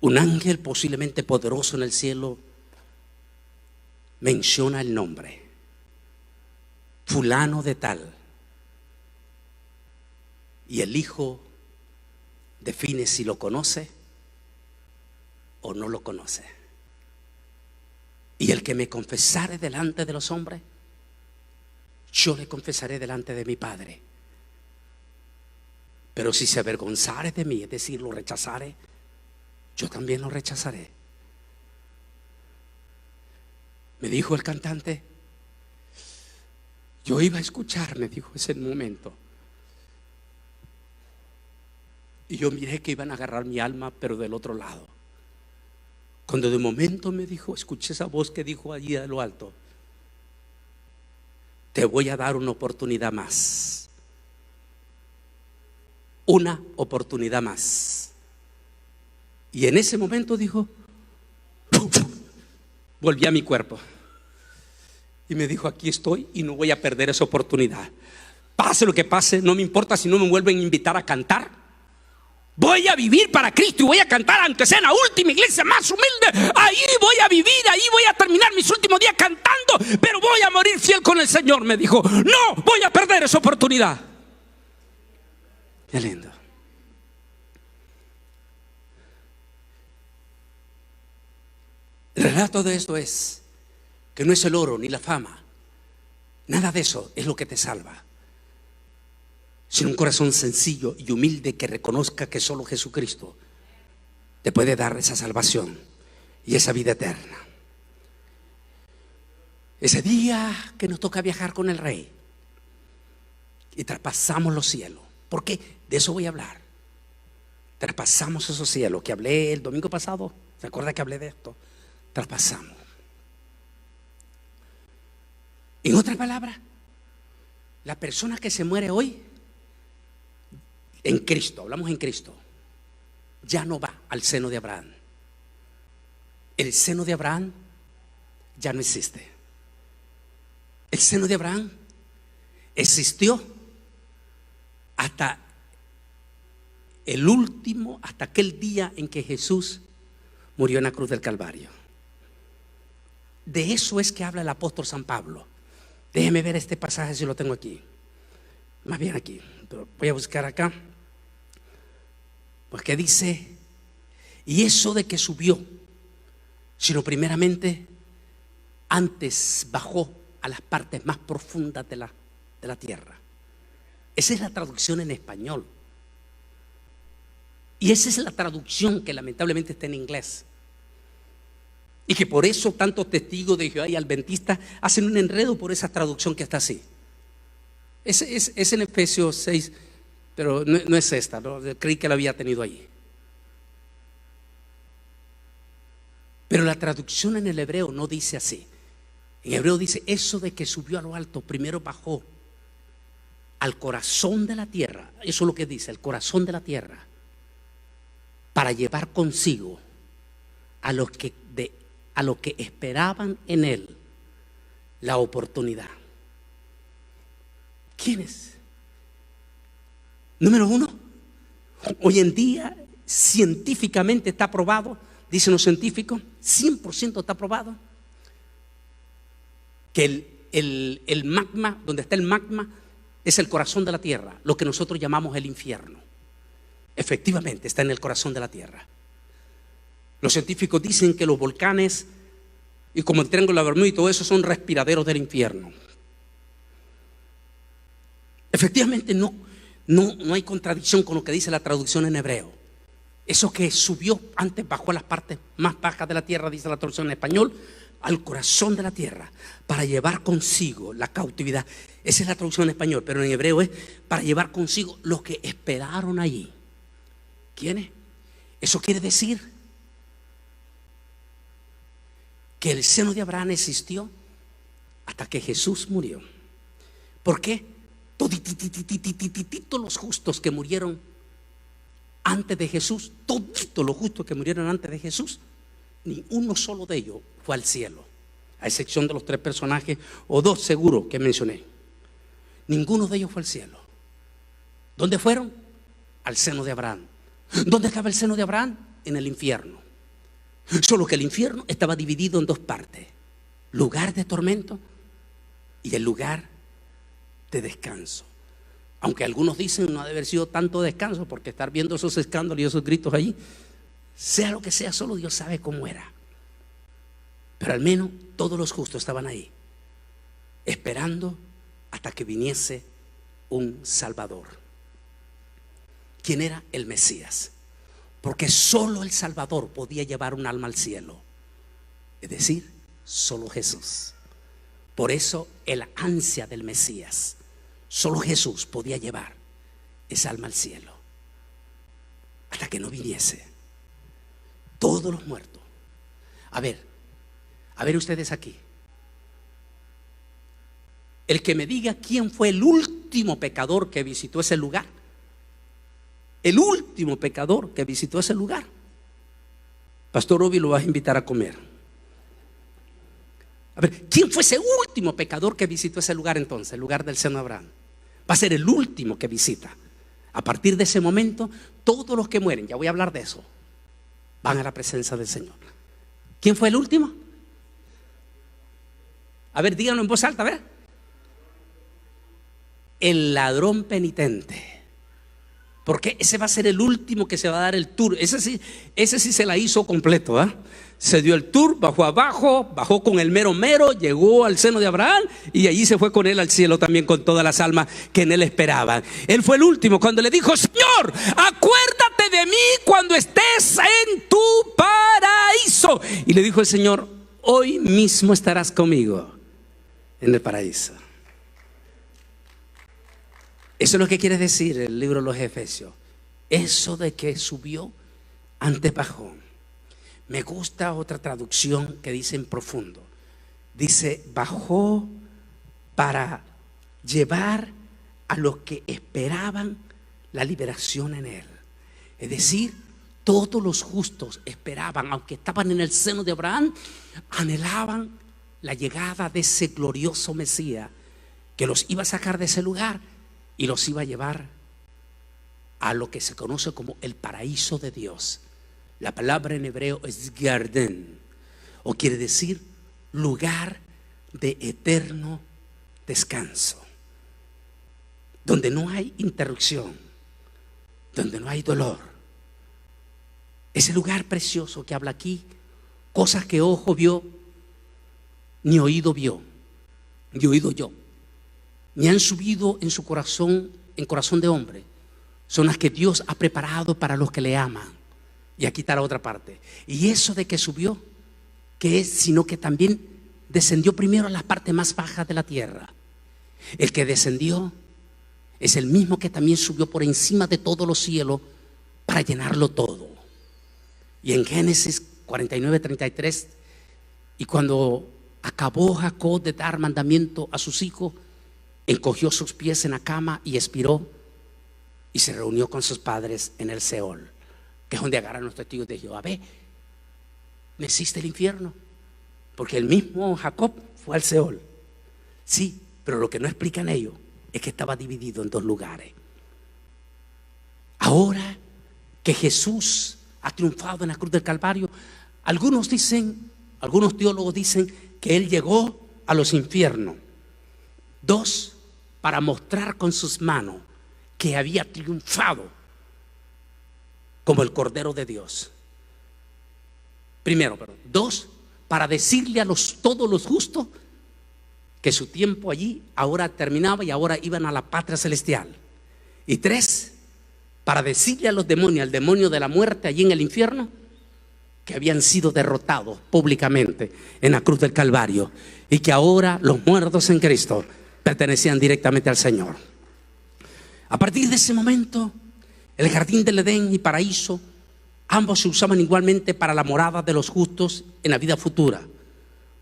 un ángel posiblemente poderoso en el cielo menciona el nombre, fulano de tal, y el hijo define si lo conoce o no lo conoce. Y el que me confesare delante de los hombres, yo le confesaré delante de mi Padre. Pero si se avergonzare de mí, es decir, lo rechazare, yo también lo rechazaré. Me dijo el cantante, yo iba a escuchar, me dijo ese momento. Y yo miré que iban a agarrar mi alma, pero del otro lado. Cuando de momento me dijo, escuché esa voz que dijo allí de lo alto, te voy a dar una oportunidad más. Una oportunidad más. Y en ese momento dijo, volví a mi cuerpo. Y me dijo, aquí estoy y no voy a perder esa oportunidad. Pase lo que pase, no me importa si no me vuelven a invitar a cantar. Voy a vivir para Cristo y voy a cantar, aunque sea en la última iglesia más humilde. Ahí voy a vivir, ahí voy a terminar mis últimos días cantando, pero voy a morir fiel con el Señor. Me dijo, no voy a perder esa oportunidad. Qué lindo. El relato de esto es que no es el oro ni la fama, nada de eso es lo que te salva, sino un corazón sencillo y humilde que reconozca que solo Jesucristo te puede dar esa salvación y esa vida eterna. Ese día que nos toca viajar con el Rey y traspasamos los cielos, porque de eso voy a hablar. Traspasamos esos cielos que hablé el domingo pasado. ¿Se acuerda que hablé de esto? Traspasamos. En otras palabras, la persona que se muere hoy en Cristo, hablamos en Cristo, ya no va al seno de Abraham. El seno de Abraham ya no existe. El seno de Abraham existió hasta el último, hasta aquel día en que Jesús murió en la cruz del Calvario. De eso es que habla el apóstol San Pablo. Déjeme ver este pasaje si lo tengo aquí. Más bien aquí, pero voy a buscar acá. Pues que dice, y eso de que subió, sino primeramente antes bajó a las partes más profundas de la tierra. Esa es la traducción en español. Y esa es la traducción que lamentablemente está en inglés. Y que por eso tantos testigos de Jehová y adventistas hacen un enredo por esa traducción que está así. Es en Efesios 6, pero no es esta, ¿no? Creí que la había tenido ahí. Pero la traducción en el hebreo no dice así. En hebreo dice, eso de que subió a lo alto, primero bajó al corazón de la tierra, eso es lo que dice, el corazón de la tierra, para llevar consigo a los que esperaban en él la oportunidad. ¿Quiénes? Número uno, hoy en día científicamente está probado, dicen los científicos, 100% está probado, que el magma, donde está el magma, es el corazón de la tierra, lo que nosotros llamamos el infierno. Efectivamente está en el corazón de la tierra. Los científicos dicen que los volcanes, y como el Triángulo de la Bermuda y todo eso, son respiraderos del infierno. Efectivamente no hay contradicción con lo que dice la traducción en hebreo. Eso que subió antes bajó a las partes más bajas de la tierra, dice la traducción en español, al corazón de la tierra, para llevar consigo la cautividad. Esa es la traducción en español, pero en hebreo es para llevar consigo los que esperaron allí. ¿Quiénes? Eso quiere decir que el seno de Abraham existió hasta que Jesús murió. ¿Por qué? Todititititititito los justos que murieron antes de Jesús, todito los justos que murieron antes de Jesús, ni uno solo de ellos fue al cielo, a excepción de los 3 personajes o 2 seguro que mencioné. Ninguno de ellos fue al cielo. ¿Dónde fueron? Al seno de Abraham. ¿Dónde estaba el seno de Abraham? En el infierno. Solo que el infierno estaba dividido en 2 partes: lugar de tormento y el lugar de descanso. Aunque algunos dicen no ha de haber sido tanto descanso, porque estar viendo esos escándalos y esos gritos allí, sea lo que sea, solo Dios sabe cómo era. Pero al menos todos los justos estaban ahí, esperando hasta que viniese un Salvador. ¿Quién era? El Mesías. Porque solo el Salvador podía llevar un alma al cielo. Es decir, solo Jesús. Por eso el ansia del Mesías. Solo Jesús podía llevar esa alma al cielo. Hasta que no viniese. Todos los muertos. A ver ustedes aquí. El que me diga quién fue el último pecador que visitó ese lugar. El último pecador que visitó ese lugar. Pastor Obi lo vas a invitar a comer. A ver, ¿quién fue ese último pecador que visitó ese lugar entonces? El lugar del seno de Abraham. Va a ser el último que visita. A partir de ese momento, todos los que mueren, ya voy a hablar de eso, van a la presencia del Señor. ¿Quién fue el último? A ver, díganlo en voz alta, a ver. El ladrón penitente. Porque ese va a ser el último que se va a dar el tour. Ese sí se la hizo completo, ¿eh? Se dio el tour, bajó abajo, bajó con el mero mero, llegó al seno de Abraham y allí se fue con él al cielo también con todas las almas que en él esperaban. Él fue el último cuando le dijo: Señor, acuérdate de mí cuando estés en tu paraíso. Y le dijo el Señor: hoy mismo estarás conmigo en el paraíso. Eso es lo que quiere decir el libro de los Efesios. Eso de que subió, antes bajó. Me gusta otra traducción que dice en profundo. Dice: bajó para llevar a los que esperaban la liberación en él. Es decir, todos los justos esperaban, aunque estaban en el seno de Abraham, anhelaban la llegada de ese glorioso Mesías que los iba a sacar de ese lugar y los iba a llevar a lo que se conoce como el paraíso de Dios. La palabra en hebreo es Garden, o quiere decir lugar de eterno descanso, donde no hay interrupción, donde no hay dolor. Ese lugar precioso que habla aquí, cosas que ojo vio, ni oído vio, ni oído yo, ni han subido en su corazón, en corazón de hombre, son las que Dios ha preparado para los que le aman. Y aquí está la otra parte. Y eso de que subió, ¿qué es? Sino que también descendió primero a las partes más bajas de la tierra. El que descendió es el mismo que también subió por encima de todos los cielos para llenarlo todo. Y en Génesis 49:33, y cuando acabó Jacob de dar mandamiento a sus hijos, encogió sus pies en la cama y expiró y se reunió con sus padres en el Seol, que es donde agarran los testigos de Jehová. Ve, no existe el infierno, porque el mismo Jacob fue al Seol. Sí, pero lo que no explican ellos es que estaba dividido en dos lugares. Ahora que Jesús ha triunfado en la cruz del Calvario, algunos teólogos dicen que Él llegó a los infiernos. Dos, para mostrar con sus manos que había triunfado como el Cordero de Dios. Primero, dos, para decirle a todos los justos que su tiempo allí ahora terminaba y ahora iban a la patria celestial. Y tres, para decirle a los demonios, al demonio de la muerte allí en el infierno, que habían sido derrotados públicamente en la cruz del Calvario y que ahora los muertos en Cristo pertenecían directamente al Señor. A partir de ese momento, el jardín del Edén y paraíso, ambos se usaban igualmente para la morada de los justos en la vida futura.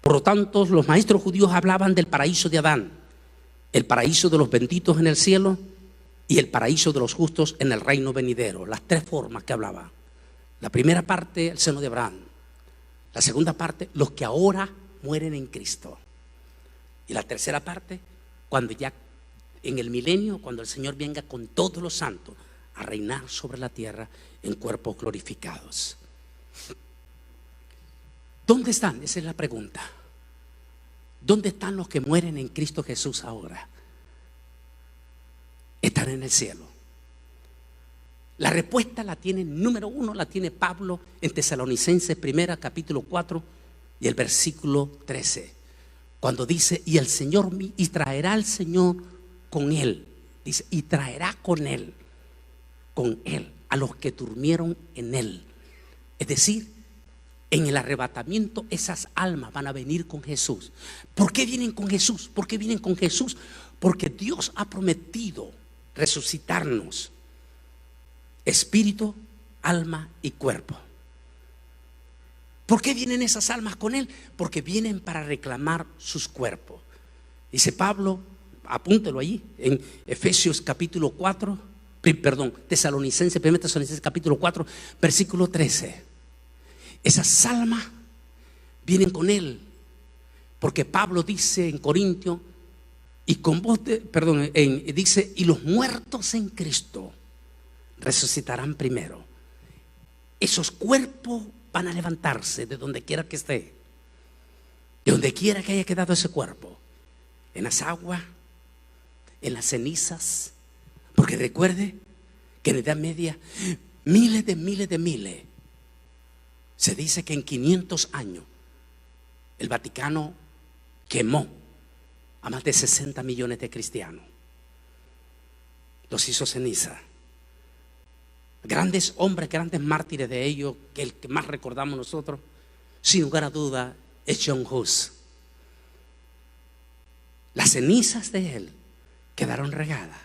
Por lo tanto, los maestros judíos hablaban del paraíso de Adán, el paraíso de los benditos en el cielo y el paraíso de los justos en el reino venidero. Las tres formas que hablaba. La primera parte, el seno de Abraham. La segunda parte, los que ahora mueren en Cristo. Y la tercera parte, cuando ya en el milenio, cuando el Señor venga con todos los santos a reinar sobre la tierra en cuerpos glorificados. ¿Dónde están? Esa es la pregunta. ¿Dónde están los que mueren en Cristo Jesús ahora? Están en el cielo. La respuesta la tiene, número uno, la tiene Pablo en Tesalonicenses 1, capítulo 4 y el versículo 13. Cuando dice, y el Señor, y traerá el Señor con él. Dice, y traerá con él a los que durmieron en él. Es decir, en el arrebatamiento esas almas van a venir con Jesús. ¿Por qué vienen con Jesús? ¿Por qué vienen con Jesús? Porque Dios ha prometido resucitarnos espíritu, alma y cuerpo. ¿Por qué vienen esas almas con Él? Porque vienen para reclamar sus cuerpos. Dice Pablo, apúntelo allí, en Efesios capítulo 4, Tesalonicenses, 1 Tesalonicenses capítulo 4, versículo 13. Esas almas vienen con Él, porque Pablo dice en Corintios, dice, y los muertos en Cristo resucitarán primero. Esos cuerpos van a levantarse de donde quiera que esté, de donde quiera que haya quedado ese cuerpo, en las aguas, en las cenizas, porque recuerde que en la Edad Media miles de miles, se dice que en 500 años el Vaticano quemó a más de 60 millones de cristianos, los hizo ceniza. Grandes hombres, grandes mártires de ellos, que el que más recordamos nosotros, sin lugar a duda, es John Hus. Las cenizas de él quedaron regadas,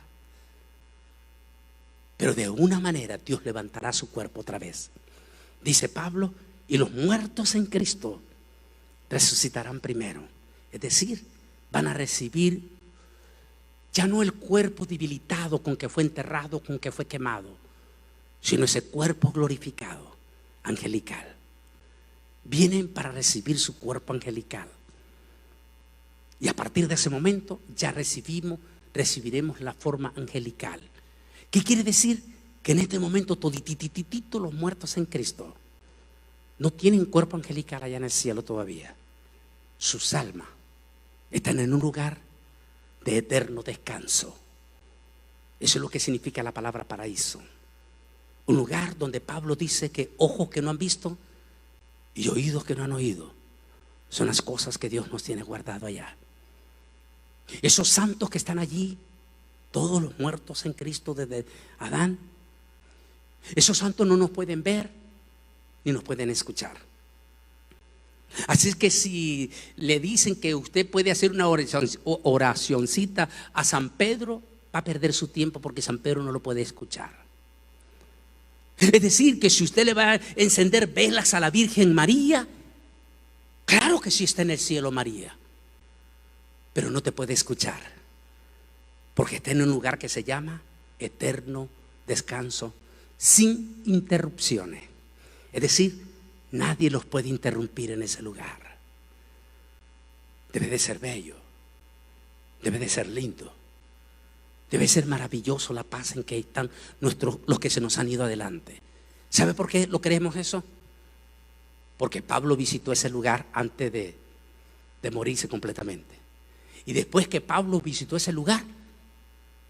pero de una manera Dios levantará su cuerpo otra vez. Dice Pablo, y los muertos en Cristo resucitarán primero. Es decir, van a recibir ya no el cuerpo debilitado con que fue enterrado, con que fue quemado, sino ese cuerpo glorificado, angelical. Vienen para recibir su cuerpo angelical. Y a partir de ese momento ya recibiremos la forma angelical. ¿Qué quiere decir? Que en este momento toditititito los muertos en Cristo no tienen cuerpo angelical allá en el cielo todavía. Sus almas están en un lugar de eterno descanso. Eso es lo que significa la palabra paraíso. Un lugar donde Pablo dice que ojos que no han visto y oídos que no han oído son las cosas que Dios nos tiene guardado allá. Esos santos que están allí, todos los muertos en Cristo desde Adán, esos santos no nos pueden ver ni nos pueden escuchar. Así es que si le dicen que usted puede hacer una oracioncita a San Pedro, va a perder su tiempo, porque San Pedro no lo puede escuchar. Es decir, que si usted le va a encender velas a la Virgen María, claro que sí está en el cielo María, pero no te puede escuchar, porque está en un lugar que se llama eterno descanso, sin interrupciones. Es decir, nadie los puede interrumpir en ese lugar. Debe de ser bello, debe de ser lindo, debe ser maravilloso la paz en que están los que se nos han ido adelante. ¿Sabe por qué lo creemos eso? Porque Pablo visitó ese lugar antes de morirse completamente. Y después que Pablo visitó ese lugar,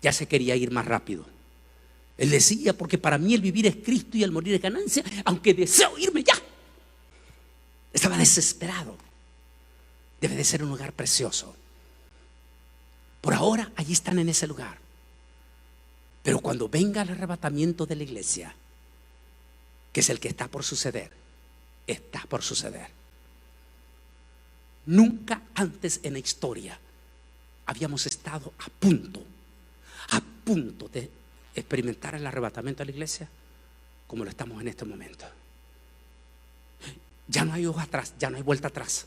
ya se quería ir más rápido. Él decía, porque para mí el vivir es Cristo y el morir es ganancia, aunque deseo irme ya. Estaba desesperado. Debe de ser un lugar precioso. Por ahora, allí están en ese lugar. Pero cuando venga el arrebatamiento de la iglesia, que es el que está por suceder, está por suceder. Nunca antes en la historia habíamos estado a punto de experimentar el arrebatamiento de la iglesia como lo estamos en este momento. Ya no hay hoja atrás, ya no hay vuelta atrás.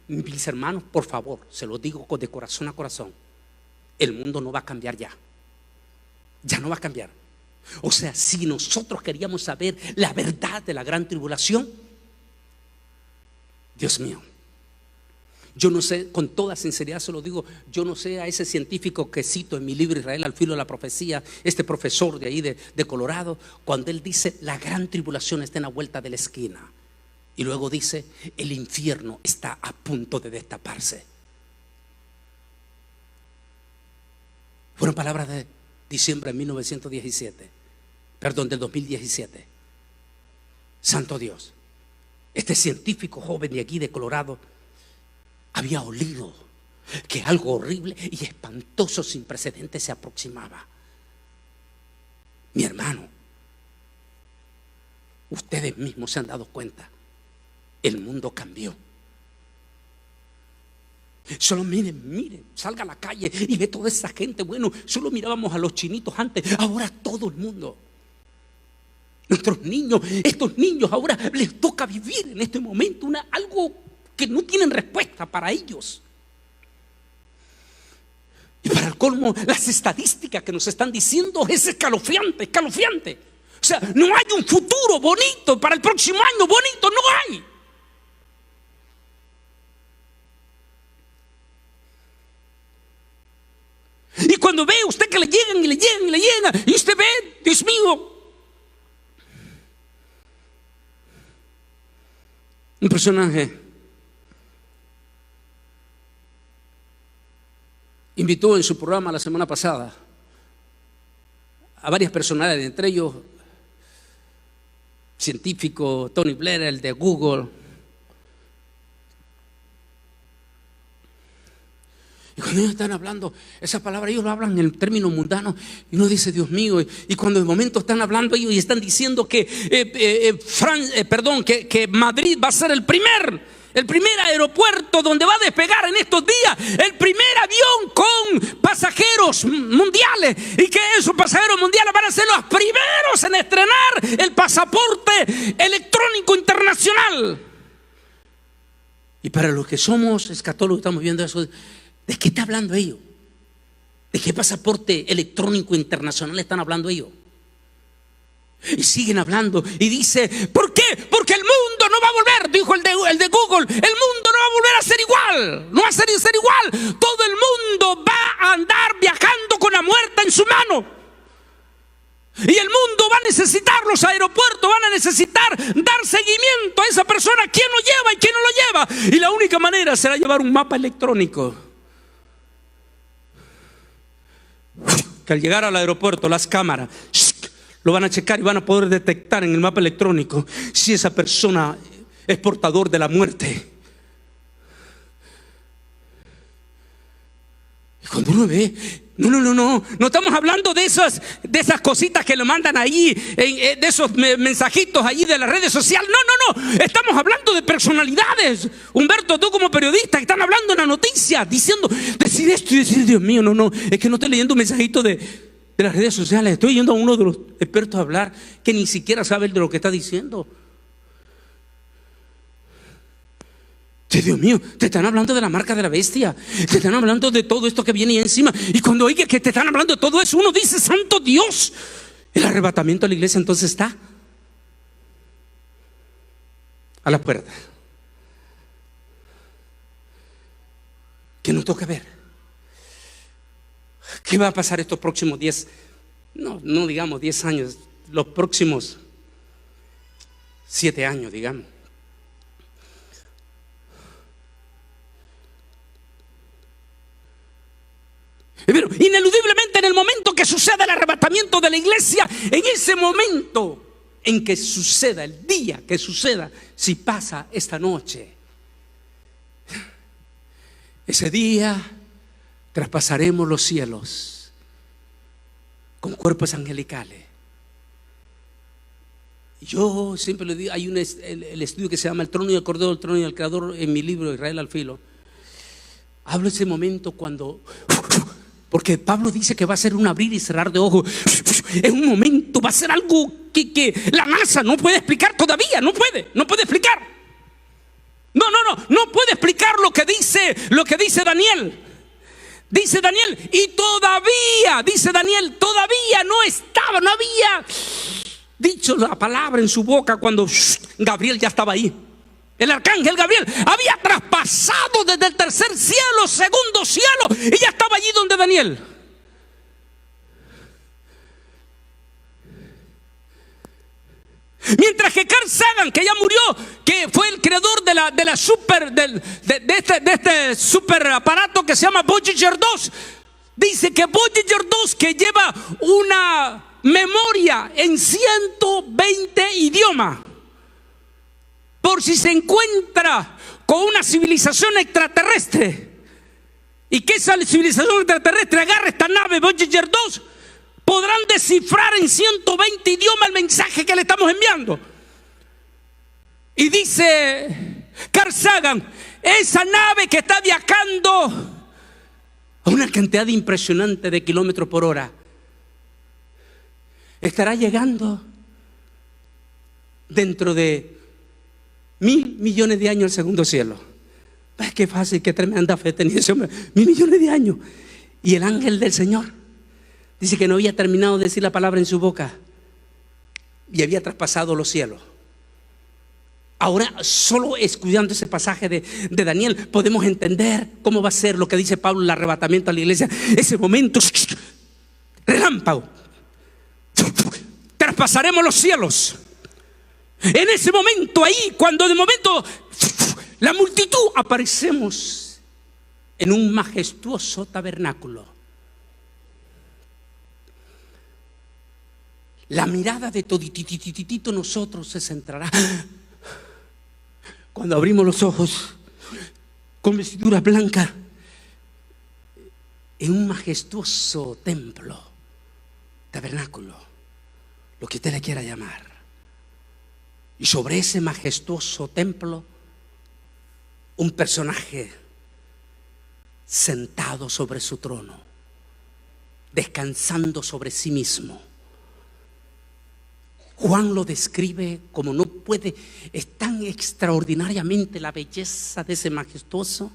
Mis hermanos, por favor, se lo digo de corazón a corazón, el mundo no va a cambiar ya. Ya no va a cambiar. O sea, si nosotros queríamos saber la verdad de la gran tribulación, Dios mío, yo no sé, con toda sinceridad se lo digo, yo no sé a ese científico que cito en mi libro Israel al filo de la profecía, este profesor de ahí de Colorado, cuando él dice la gran tribulación está en la vuelta de la esquina, y luego dice el infierno está a punto de destaparse. Fueron palabras de diciembre de 1917, perdón, del 2017. Santo Dios, este científico joven de aquí de Colorado había olido que algo horrible y espantoso sin precedentes se aproximaba. Mi hermano, ustedes mismos se han dado cuenta, el mundo cambió. Solo miren, salga a la calle y ve toda esa gente. Bueno, solo mirábamos a los chinitos antes, ahora todo el mundo. Nuestros niños, estos niños ahora les toca vivir en este momento algo que no tienen respuesta para ellos. Y para el colmo, las estadísticas que nos están diciendo es escalofriante. O sea, no hay un futuro bonito para el próximo año, bonito no hay. Y cuando ve usted que le llegan y usted ve, Dios mío, un personaje invitó en su programa la semana pasada a varias personalidades, entre ellos científico Tony Blair, el de Google. Y cuando ellos están hablando esa palabra, ellos lo hablan en el término mundano y uno dice, Dios mío, y cuando de momento están hablando ellos y están diciendo que Madrid va a ser el primer aeropuerto donde va a despegar en estos días el primer avión con pasajeros mundiales, y que esos pasajeros mundiales van a ser los primeros en estrenar el pasaporte electrónico internacional. Y para los que somos escatólogos estamos viendo eso. ¿De qué está hablando ellos? ¿De qué pasaporte electrónico internacional están hablando ellos? Y siguen hablando y dice, ¿por qué? Porque el mundo no va a volver, dijo el de Google, el mundo no va a volver a ser igual, no va a ser igual. Todo el mundo va a andar viajando con la muerte en su mano. Y el mundo va a necesitar, los aeropuertos van a necesitar dar seguimiento a esa persona, quién lo lleva y quién no lo lleva. Y la única manera será llevar un mapa electrónico. Que al llegar al aeropuerto las cámaras lo van a checar y van a poder detectar en el mapa electrónico si esa persona es portador de la muerte. Y cuando uno ve, no estamos hablando de esas cositas que le mandan ahí, de esos mensajitos allí de las redes sociales. No, estamos hablando de personalidades. Humberto, tú como periodista, están hablando en la noticia, decir esto y decir, Dios mío, no, es que no estoy leyendo un mensajito de las redes sociales, estoy yendo a uno de los expertos a hablar que ni siquiera sabe de lo que está diciendo. Dios mío, te están hablando de la marca de la bestia, te están hablando de todo esto que viene ahí encima. Y cuando oye que te están hablando de todo eso, uno dice: santo Dios. El arrebatamiento de la iglesia entonces está a la puerta. ¿Qué nos toca ver? ¿Qué va a pasar estos próximos 10, no digamos 10 años, los próximos 7 años, digamos? Pero ineludiblemente, en el momento que suceda el arrebatamiento de la iglesia, en ese momento en que suceda, el día que suceda, si pasa esta noche, ese día traspasaremos los cielos con cuerpos angelicales. Yo siempre le digo, hay el estudio que se llama El trono y el cordero, el trono y el creador, en mi libro Israel al filo. Hablo de ese momento cuando, porque Pablo dice que va a ser un abrir y cerrar de ojos. En un momento va a ser algo que la NASA no puede explicar todavía. No puede explicar. No puede explicar lo que dice Daniel. Dice Daniel, y todavía, dice Daniel, todavía no había dicho la palabra en su boca cuando Gabriel ya estaba ahí. El arcángel Gabriel había traspasado desde el tercer cielo, segundo cielo, y ya estaba allí donde Daniel. Mientras que Carl Sagan, que ya murió, que fue el creador de este super aparato que se llama Voyager 2, dice que Voyager 2, que lleva una memoria en 120 idiomas, por si se encuentra con una civilización extraterrestre y que esa civilización extraterrestre agarre esta nave Voyager 2, podrán descifrar en 120 idiomas el mensaje que le estamos enviando. Y dice Carl Sagan, esa nave que está viajando a una cantidad impresionante de kilómetros por hora estará llegando dentro de 1.000 millones de años al segundo cielo. Qué fácil, qué tremenda fe tenía ese hombre. 1.000 millones de años. Y el ángel del Señor dice que no había terminado de decir la palabra en su boca y había traspasado los cielos. Ahora, solo estudiando ese pasaje de Daniel, podemos entender cómo va a ser lo que dice Pablo, el arrebatamiento a la iglesia. Ese momento, relámpago, traspasaremos los cielos. En ese momento, ahí, cuando de momento la multitud, aparecemos en un majestuoso tabernáculo. La mirada de toditititito nosotros se centrará cuando abrimos los ojos con vestiduras blancas en un majestuoso templo, tabernáculo, lo que usted le quiera llamar. Y sobre ese majestuoso templo, un personaje sentado sobre su trono, descansando sobre sí mismo. Juan lo describe como no puede, es tan extraordinariamente la belleza de ese majestuoso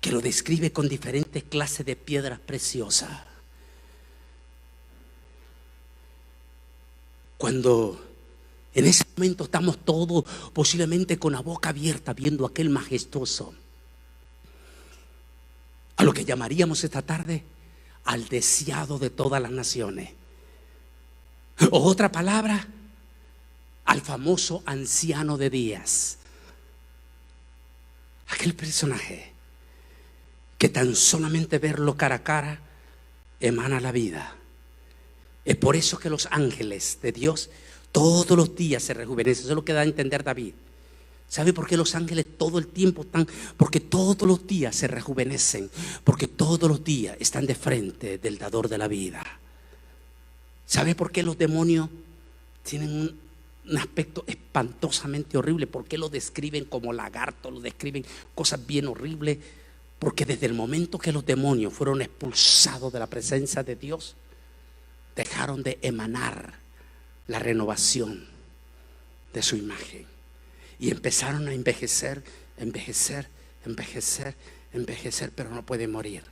que lo describe con diferentes clases de piedras preciosas. Cuando en ese momento estamos todos posiblemente con la boca abierta viendo aquel majestuoso, a lo que llamaríamos esta tarde al deseado de todas las naciones. O otra palabra, al famoso anciano de días. Aquel personaje que tan solamente verlo cara a cara emana la vida. Es por eso que los ángeles de Dios todos los días se rejuvenecen. Eso es lo que da a entender David. ¿Sabe por qué los ángeles todo el tiempo están? Porque todos los días se rejuvenecen. Porque todos los días están de frente del dador de la vida. ¿Sabe por qué los demonios tienen un aspecto espantosamente horrible? ¿Por qué lo describen como lagartos? Lo describen cosas bien horribles. Porque desde el momento que los demonios fueron expulsados de la presencia de Dios, dejaron de emanar la renovación de su imagen y empezaron a envejecer envejecer, envejecer, envejecer, pero no puede morir.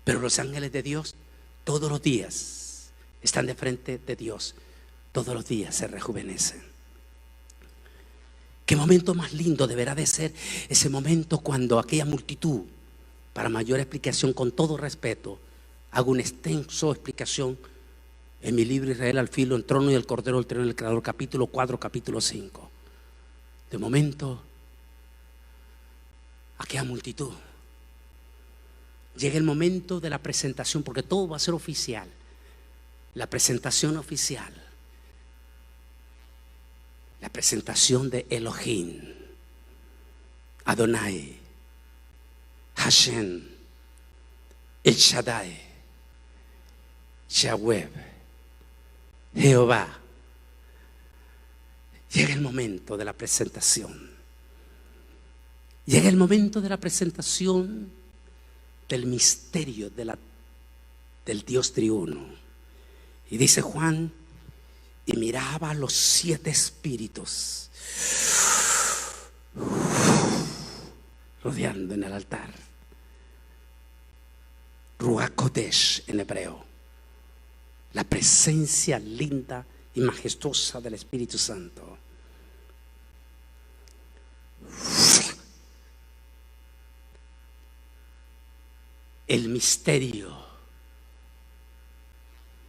Pero los ángeles de Dios todos los días están de frente de Dios, todos los días se rejuvenecen. Qué momento más lindo deberá de ser ese momento cuando aquella multitud, para mayor explicación, con todo respeto, hago una extensa explicación en mi libro Israel al filo, el trono y el cordero, el trono y el creador, capítulo 4, capítulo 5. De momento, aquella multitud, llega el momento de la presentación, porque todo va a ser oficial. La presentación oficial, la presentación de Elohim, Adonai, Hashem, El Shaddai, Yahweh, Jehová. Llega el momento de la presentación. Llega el momento de la presentación del misterio del Dios triuno. Y dice Juan, y miraba a los 7 espíritus rodeando en el altar. Ruach Kodesh en hebreo, la presencia linda y majestuosa del Espíritu Santo. El misterio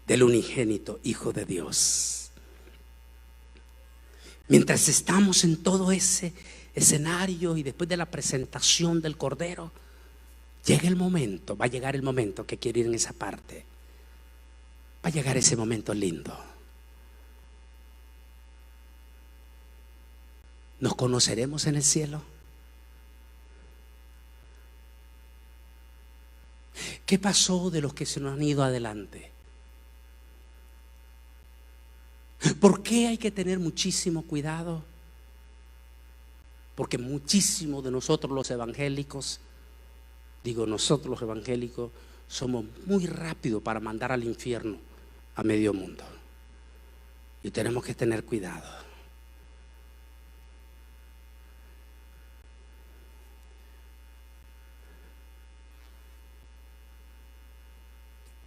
del unigénito Hijo de Dios. Mientras estamos en todo ese escenario y después de la presentación del Cordero, llega el momento, va a llegar el momento que quiero ir en esa parte. Va a llegar ese momento lindo. ¿Nos conoceremos en el cielo? ¿Qué pasó de los que se nos han ido adelante? ¿Por qué hay que tener muchísimo cuidado? Porque muchísimos de nosotros los evangélicos, nosotros los evangélicos, somos muy rápidos para mandar al infierno a medio mundo. Y tenemos que tener cuidado.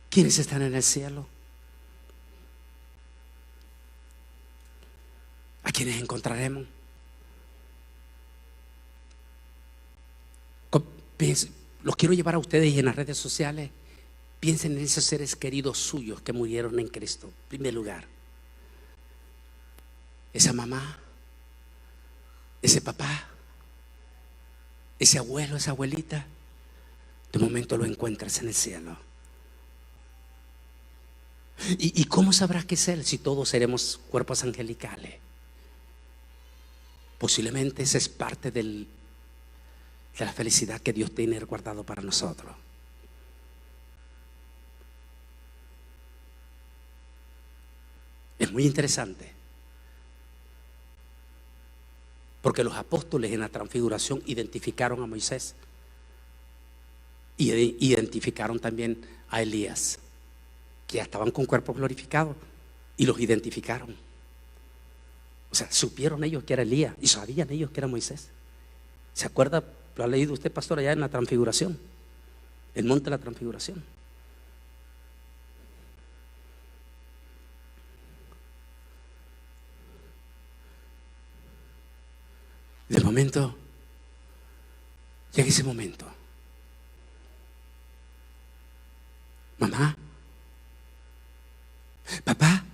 ¿Quiénes están en el cielo? ¿A quiénes encontraremos? Los quiero llevar a ustedes y en las redes sociales. Piensen en esos seres queridos suyos que murieron en Cristo. En primer lugar, esa mamá, ese papá, ese abuelo, esa abuelita. De momento lo encuentras en el cielo. ¿Y cómo sabrás que es Él si todos seremos cuerpos angelicales? Posiblemente esa es parte de la felicidad que Dios tiene guardado para nosotros. Es muy interesante, porque los apóstoles en la transfiguración identificaron a Moisés y identificaron también a Elías, que ya estaban con cuerpos glorificados, y los identificaron. O sea, supieron ellos que era Elías y sabían ellos que era Moisés. ¿Se acuerda? Lo ha leído usted, pastor, allá en la transfiguración, el monte de la transfiguración. De momento, llega ese momento. Mamá, papá,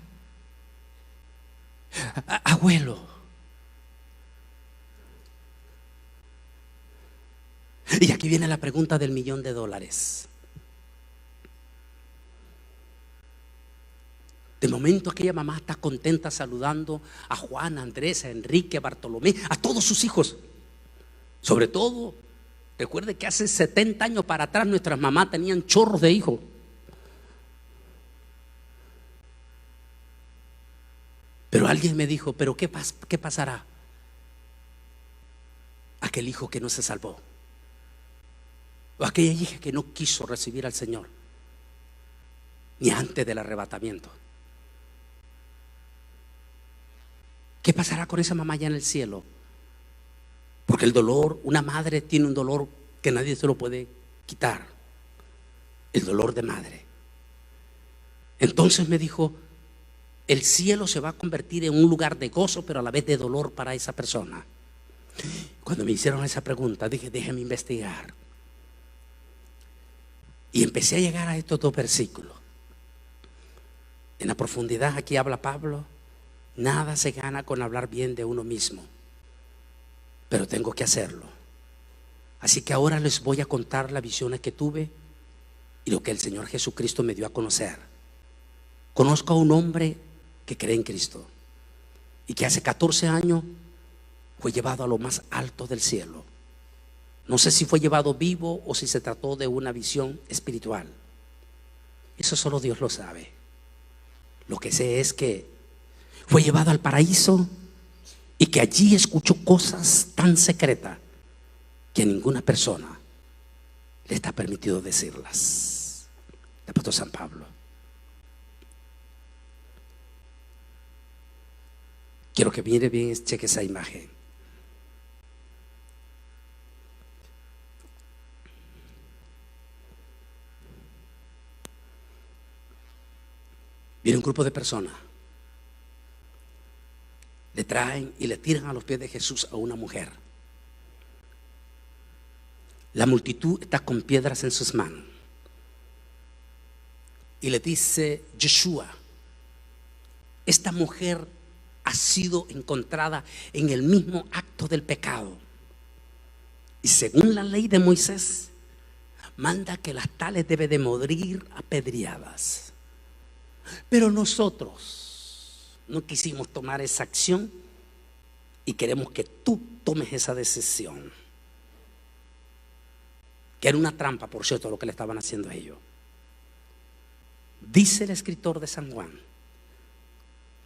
abuelo. Y aquí viene la pregunta del $1.000.000. De momento aquella mamá está contenta saludando a Juan, a Andrés, a Enrique, a Bartolomé, a todos sus hijos. Sobre todo, recuerde que hace 70 años para atrás nuestras mamás tenían chorros de hijos. Pero alguien me dijo, ¿pero qué pasará? Aquel hijo que no se salvó, o aquella hija que no quiso recibir al Señor, ni antes del arrebatamiento. ¿Qué pasará con esa mamá allá en el cielo? Porque el dolor, una madre tiene un dolor que nadie se lo puede quitar. El dolor de madre. Entonces me dijo, el cielo se va a convertir en un lugar de gozo, pero a la vez de dolor para esa persona. Cuando me hicieron esa pregunta, dije, déjeme investigar. Y empecé a llegar a estos dos versículos. En la profundidad, aquí habla Pablo, nada se gana con hablar bien de uno mismo, pero tengo que hacerlo. Así que ahora les voy a contar las visiones que tuve y lo que el Señor Jesucristo me dio a conocer. Conozco a un hombre que cree en Cristo y que hace 14 años fue llevado a lo más alto del cielo. No sé si fue llevado vivo o si se trató de una visión espiritual. Eso solo Dios lo sabe. Lo que sé es que fue llevado al paraíso y que allí escuchó cosas tan secretas que a ninguna persona le está permitido decirlas. El apóstol San Pablo. Quiero que mire bien, cheque esa imagen. Viene un grupo de personas, le traen y le tiran a los pies de Jesús a una mujer. La multitud está con piedras en sus manos y le dice, Yeshua, esta mujer ha sido encontrada en el mismo acto del pecado y según la ley de Moisés manda que las tales deben de morir apedreadas. Pero nosotros no quisimos tomar esa acción y queremos que tú tomes esa decisión. Que era una trampa, por cierto, lo que le estaban haciendo a ellos. Dice el escritor de San Juan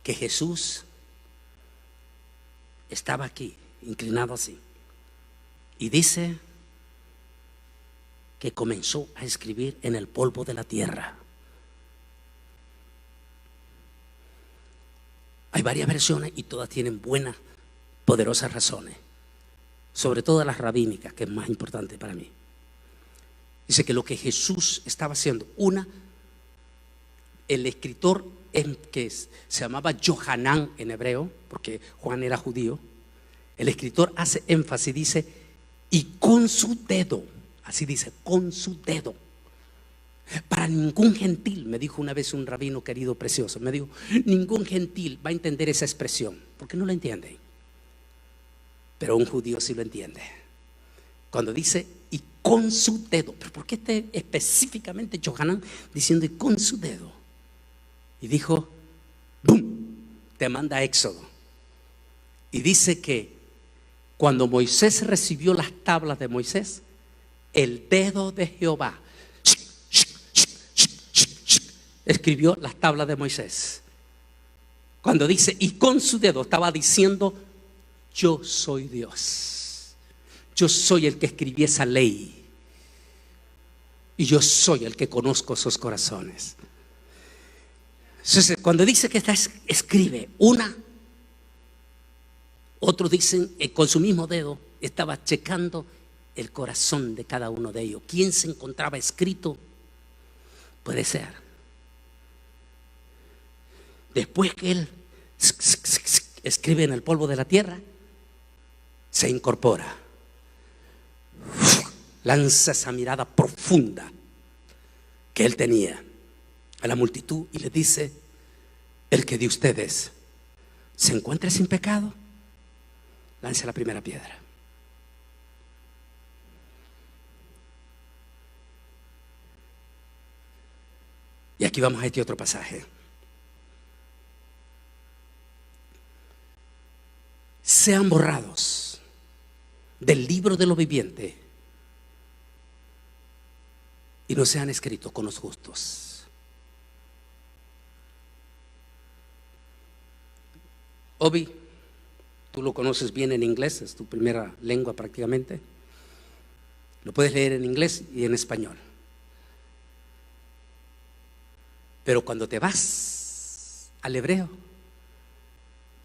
que Jesús estaba aquí, inclinado así, y dice que comenzó a escribir en el polvo de la tierra. Hay varias versiones y todas tienen buenas, poderosas razones, sobre todo las rabínicas, que es más importante para mí. Dice que lo que Jesús estaba haciendo, el escritor que se llamaba Yohanan en hebreo, porque Juan era judío, el escritor hace énfasis, dice, y con su dedo, así dice, con su dedo. Para ningún gentil, me dijo una vez un rabino querido, precioso, me dijo, ningún gentil va a entender esa expresión, porque no la entienden. Pero un judío sí lo entiende. Cuando dice, y con su dedo, pero ¿por qué está específicamente Yohanan diciendo y con su dedo? Y dijo, ¡bum!, te manda a Éxodo. Y dice que cuando Moisés recibió las tablas de Moisés, el dedo de Jehová escribió las tablas de Moisés. Cuando dice y con su dedo, estaba diciendo, yo soy Dios, yo soy el que escribí esa ley y yo soy el que conozco sus corazones. Entonces, cuando dice que escribe otros dicen con su mismo dedo estaba checando el corazón de cada uno de ellos. ¿Quién se encontraba escrito? Puede ser después que él escribe en el polvo de la tierra, se incorpora, lanza esa mirada profunda que él tenía a la multitud y le dice, el que de ustedes se encuentre sin pecado, lance la primera piedra. Y aquí vamos a este otro pasaje. Sean borrados del libro de los vivientes y no sean escritos con los justos. Obi, tú lo conoces bien en inglés, es tu primera lengua prácticamente. Lo puedes leer en inglés y en español. Pero cuando te vas al hebreo,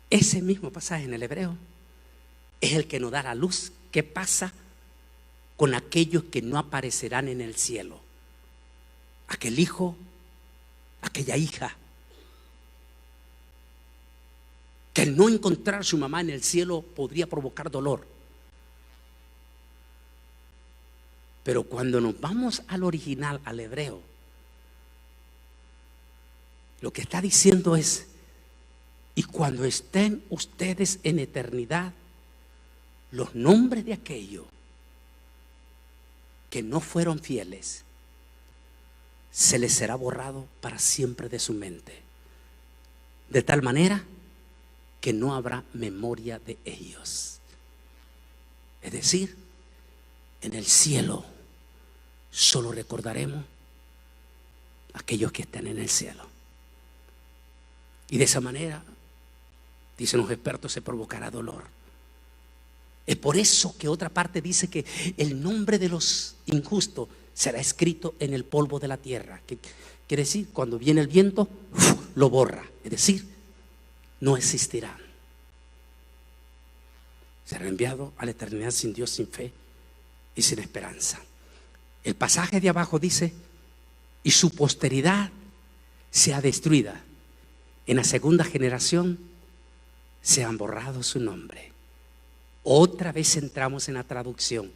Ese mismo pasaje en el hebreo es el que nos da la luz. ¿Qué pasa con aquellos que no aparecerán en el cielo? Aquel hijo, aquella hija, que al no encontrar a su mamá en el cielo podría provocar dolor. Pero cuando nos vamos al original, al hebreo, lo que está diciendo es: y cuando estén ustedes en eternidad, los nombres de aquellos que no fueron fieles se les será borrado para siempre de su mente, de tal manera que no habrá memoria de ellos. Es decir, en el cielo solo recordaremos a aquellos que están en el cielo. Y de esa manera, dicen los expertos, se provocará dolor. Es por eso que otra parte dice que el nombre de los injustos será escrito en el polvo de la tierra. ¿Qué quiere decir? Cuando viene el viento, lo borra. Es decir, no existirán. Será enviado a la eternidad sin Dios, sin fe y sin esperanza. El pasaje de abajo dice: y su posteridad sea destruida. En la segunda generación se han borrado su nombre. Otra vez entramos en la traducción.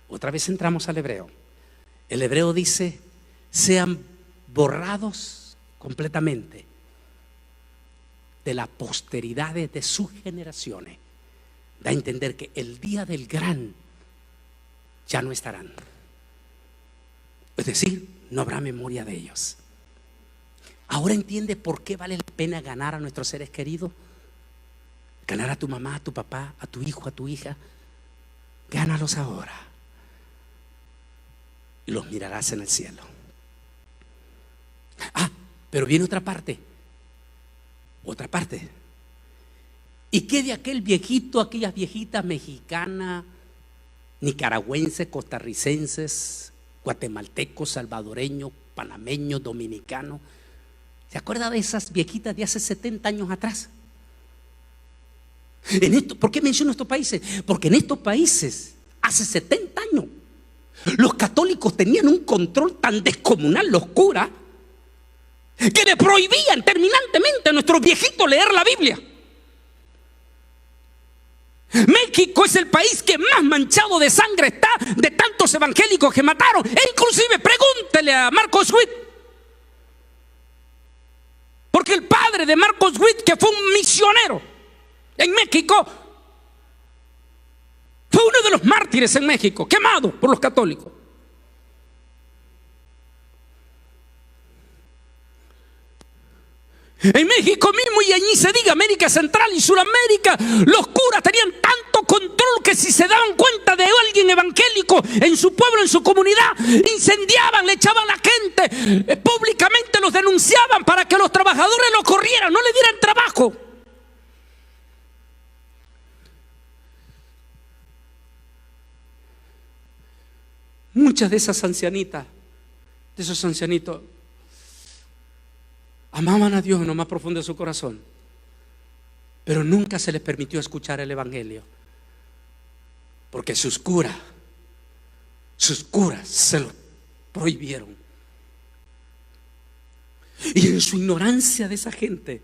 Otra vez entramos al hebreo. El hebreo dice: sean borrados completamente de la posteridad de sus generaciones. Da a entender que el día del gran ya no estarán. Es decir, no habrá memoria de ellos. Ahora entiende por qué vale la pena ganar a nuestros seres queridos. Ganar a tu mamá, a tu papá, a tu hijo, a tu hija. Gánalos ahora y los mirarás en el cielo. Pero viene otra parte. Otra parte. ¿Y qué de aquel viejito, aquellas viejitas mexicanas, nicaragüenses, costarricenses, guatemaltecos, salvadoreños, panameños, dominicanos? ¿Se acuerda de esas viejitas de hace 70 años atrás? ¿Por qué menciono estos países? Porque en estos países, hace 70 años, los católicos tenían un control tan descomunal, los curas, que le prohibían terminantemente a nuestros viejitos leer la Biblia. México es el país que más manchado de sangre está, de tantos evangélicos que mataron. E inclusive pregúntele a Marcos Witt, porque el padre de Marcos Witt, que fue un misionero en México, fue uno de los mártires en México, quemado por los católicos. En México mismo, y allí se diga América Central y Sudamérica, los curas tenían tanto control que si se daban cuenta de alguien evangélico en su pueblo, en su comunidad, incendiaban, le echaban a la gente, públicamente los denunciaban para que los trabajadores lo corrieran, no le dieran trabajo. Muchas de esas ancianitas, de esos ancianitos, amaban a Dios en lo más profundo de su corazón, pero nunca se les permitió escuchar el evangelio, porque sus curas se lo prohibieron. Y en su ignorancia de esa gente,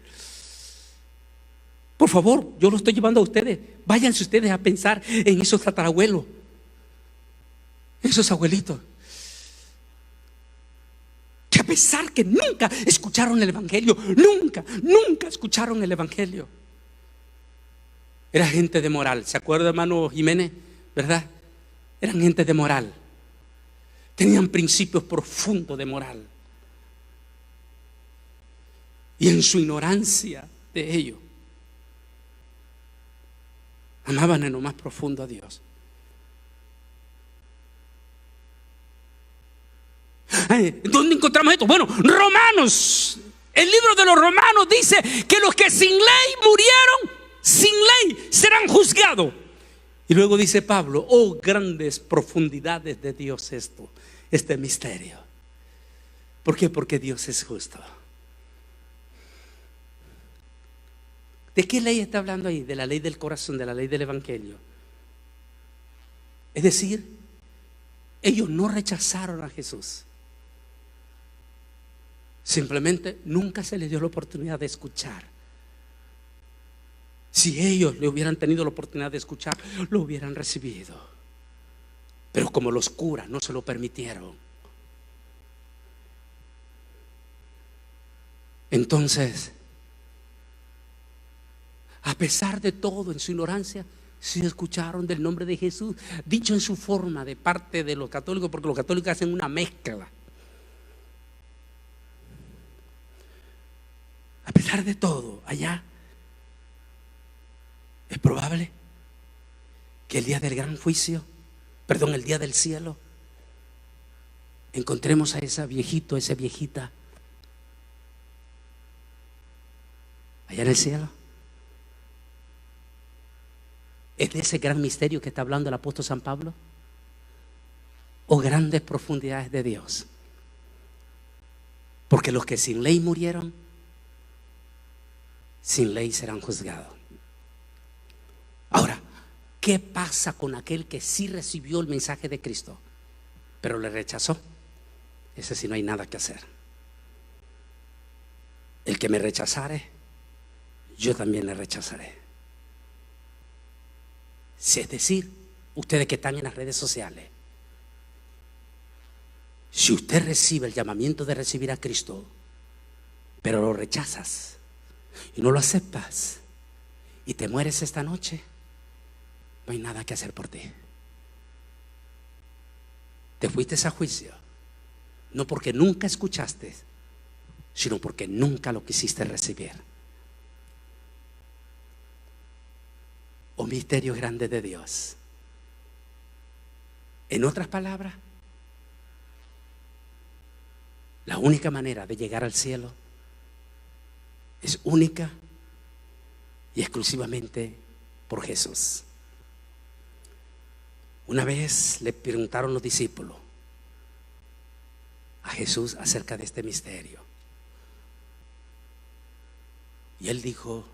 por favor, yo lo estoy llevando a ustedes, váyanse ustedes a pensar en esos tatarabuelos, esos abuelitos, que a pesar que nunca escucharon el evangelio, nunca escucharon el evangelio, era gente de moral. ¿Se acuerda, hermano Jiménez? ¿Verdad? Eran gente de moral, tenían principios profundos de moral, y en su ignorancia de ello amaban en lo más profundo a Dios. ¿Dónde encontramos esto? Bueno, Romanos, el libro de los Romanos dice que los que sin ley murieron, sin ley serán juzgados. Y luego dice Pablo: oh, grandes profundidades de Dios este misterio. ¿Por qué? Porque Dios es justo. ¿De qué ley está hablando ahí? De la ley del corazón, de la ley del evangelio. Es decir, ellos no rechazaron a Jesús. Simplemente nunca se les dio la oportunidad de escuchar. Si ellos le hubieran tenido la oportunidad de escuchar, lo hubieran recibido. Pero como los curas no se lo permitieron, entonces, a pesar de todo, en su ignorancia, sí escucharon del nombre de Jesús, dicho en su forma de parte de los católicos, porque los católicos hacen una mezcla. A pesar de todo, allá es probable que el día del gran juicio, el día del cielo, encontremos a ese viejito, esa viejita, allá en el cielo. ¿Es de ese gran misterio que está hablando el apóstol San Pablo? ¿O grandes profundidades de Dios? Porque los que sin ley murieron, sin ley serán juzgados. Ahora, ¿qué pasa con aquel que sí recibió el mensaje de Cristo, pero le rechazó? Ese sí no hay nada que hacer. El que me rechazare, yo también le rechazaré. Si es decir, ustedes que están en las redes sociales, si usted recibe el llamamiento de recibir a Cristo, pero lo rechazas y no lo aceptas y te mueres esta noche, no hay nada que hacer por ti. Te fuiste a juicio, no porque nunca escuchaste, sino porque nunca lo quisiste recibir. Oh misterio grande de Dios. En otras palabras, la única manera de llegar al cielo es única y exclusivamente por Jesús. Una vez le preguntaron los discípulos a Jesús acerca de este misterio, y él dijo: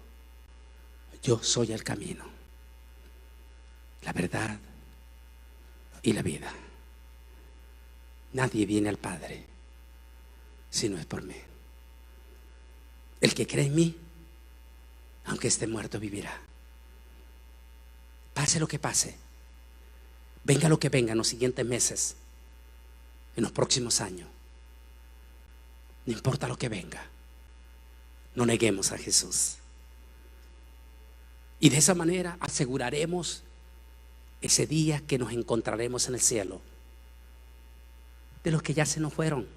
yo soy el camino, la verdad y la vida. Nadie viene al Padre si no es por mí. El que cree en mí, aunque esté muerto, vivirá. Pase lo que pase, venga lo que venga en los siguientes meses, en los próximos años, no importa lo que venga, no neguemos a Jesús. Y de esa manera aseguraremos ese día que nos encontraremos en el cielo. De los que ya se nos fueron,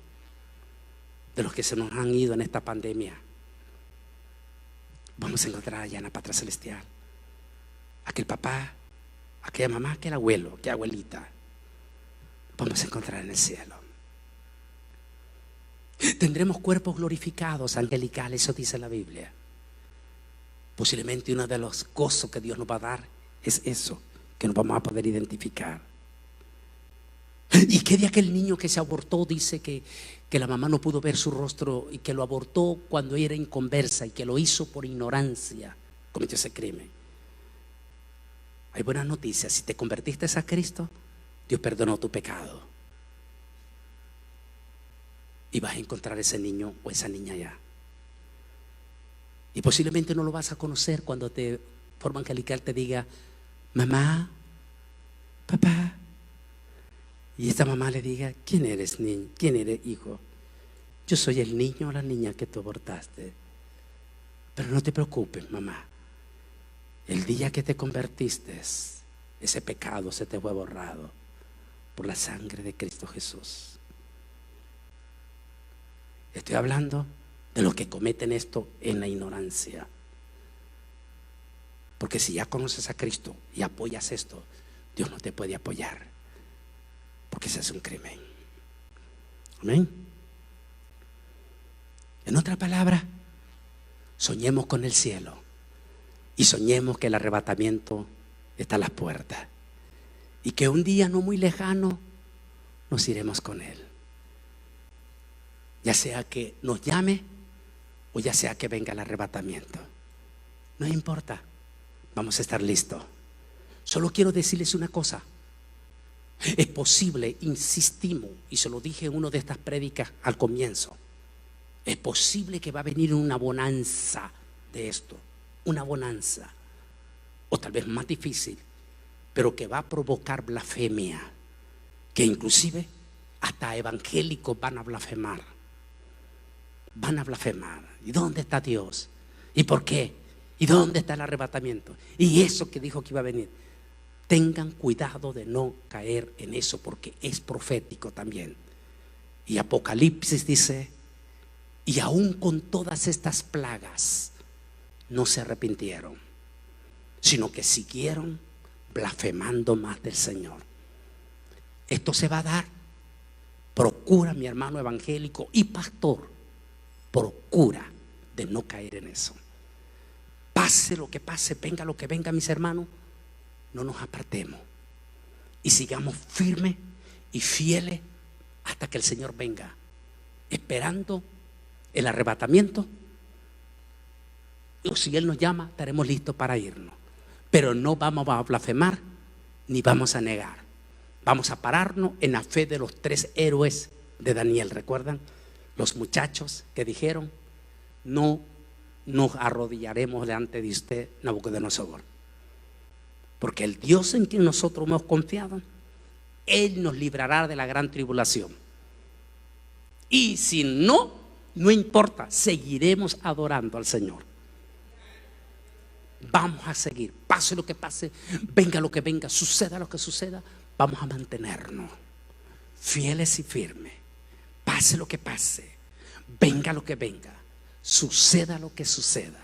de los que se nos han ido en esta pandemia, vamos a encontrar allá en la patria celestial aquel papá, aquella mamá, aquel abuelo, aquella abuelita. Vamos a encontrar en el cielo. Tendremos cuerpos glorificados, angelicales, eso dice la Biblia. Posiblemente uno de los gozos que Dios nos va a dar es eso, que nos vamos a poder identificar. ¿Y qué de aquel niño que se abortó? Dice que la mamá no pudo ver su rostro y que lo abortó cuando era inconversa y que lo hizo por ignorancia, cometió ese crimen. Hay buenas noticias: si te convertiste a Cristo, Dios perdonó tu pecado y vas a encontrar ese niño o esa niña allá. Y posiblemente no lo vas a conocer cuando de forma angelical te diga: mamá, papá. Y esta mamá le diga: ¿quién eres, niño? ¿Quién eres, hijo? Yo soy el niño o la niña que tú abortaste. Pero no te preocupes, mamá. El día que te convertiste, ese pecado se te fue borrado por la sangre de Cristo Jesús. Estoy hablando de los que cometen esto en la ignorancia. Porque si ya conoces a Cristo y apoyas esto, Dios no te puede apoyar, porque ese es un crimen. Amén. En otra palabra, soñemos con el cielo y soñemos que el arrebatamiento está a las puertas y que un día no muy lejano nos iremos con Él. Ya sea que nos llame o ya sea que venga el arrebatamiento. No importa, vamos a estar listos. Solo quiero decirles una cosa. Es posible, insistimos, y se lo dije en una de estas prédicas al comienzo, es posible que va a venir una bonanza de esto, una bonanza, o tal vez más difícil, pero que va a provocar blasfemia, que inclusive hasta evangélicos van a blasfemar. Van a blasfemar. ¿Y dónde está Dios? ¿Y por qué? ¿Y dónde está el arrebatamiento? Y eso que dijo que iba a venir. Tengan cuidado de no caer en eso, porque es profético también. Y Apocalipsis dice: y aún con todas estas plagas no se arrepintieron, sino que siguieron blasfemando más del Señor. Esto se va a dar. Procura, mi hermano evangélico y pastor, procura de no caer en eso. Pase lo que pase, venga lo que venga, mis hermanos, no nos apartemos y sigamos firmes y fieles hasta que el Señor venga, esperando el arrebatamiento. O si Él nos llama, estaremos listos para irnos, pero no vamos a blasfemar ni vamos a negar. Vamos a pararnos en la fe de los 3 héroes de Daniel. ¿Recuerdan? Los muchachos que dijeron: no nos arrodillaremos delante de usted, Nabucodonosor, porque el Dios en quien nosotros hemos confiado, Él nos librará de la gran tribulación. Y si no, no importa, seguiremos adorando al Señor. Vamos a seguir, pase lo que pase, venga lo que venga, suceda lo que suceda. Vamos a mantenernos fieles y firmes. Pase lo que pase, venga lo que venga, suceda lo que suceda.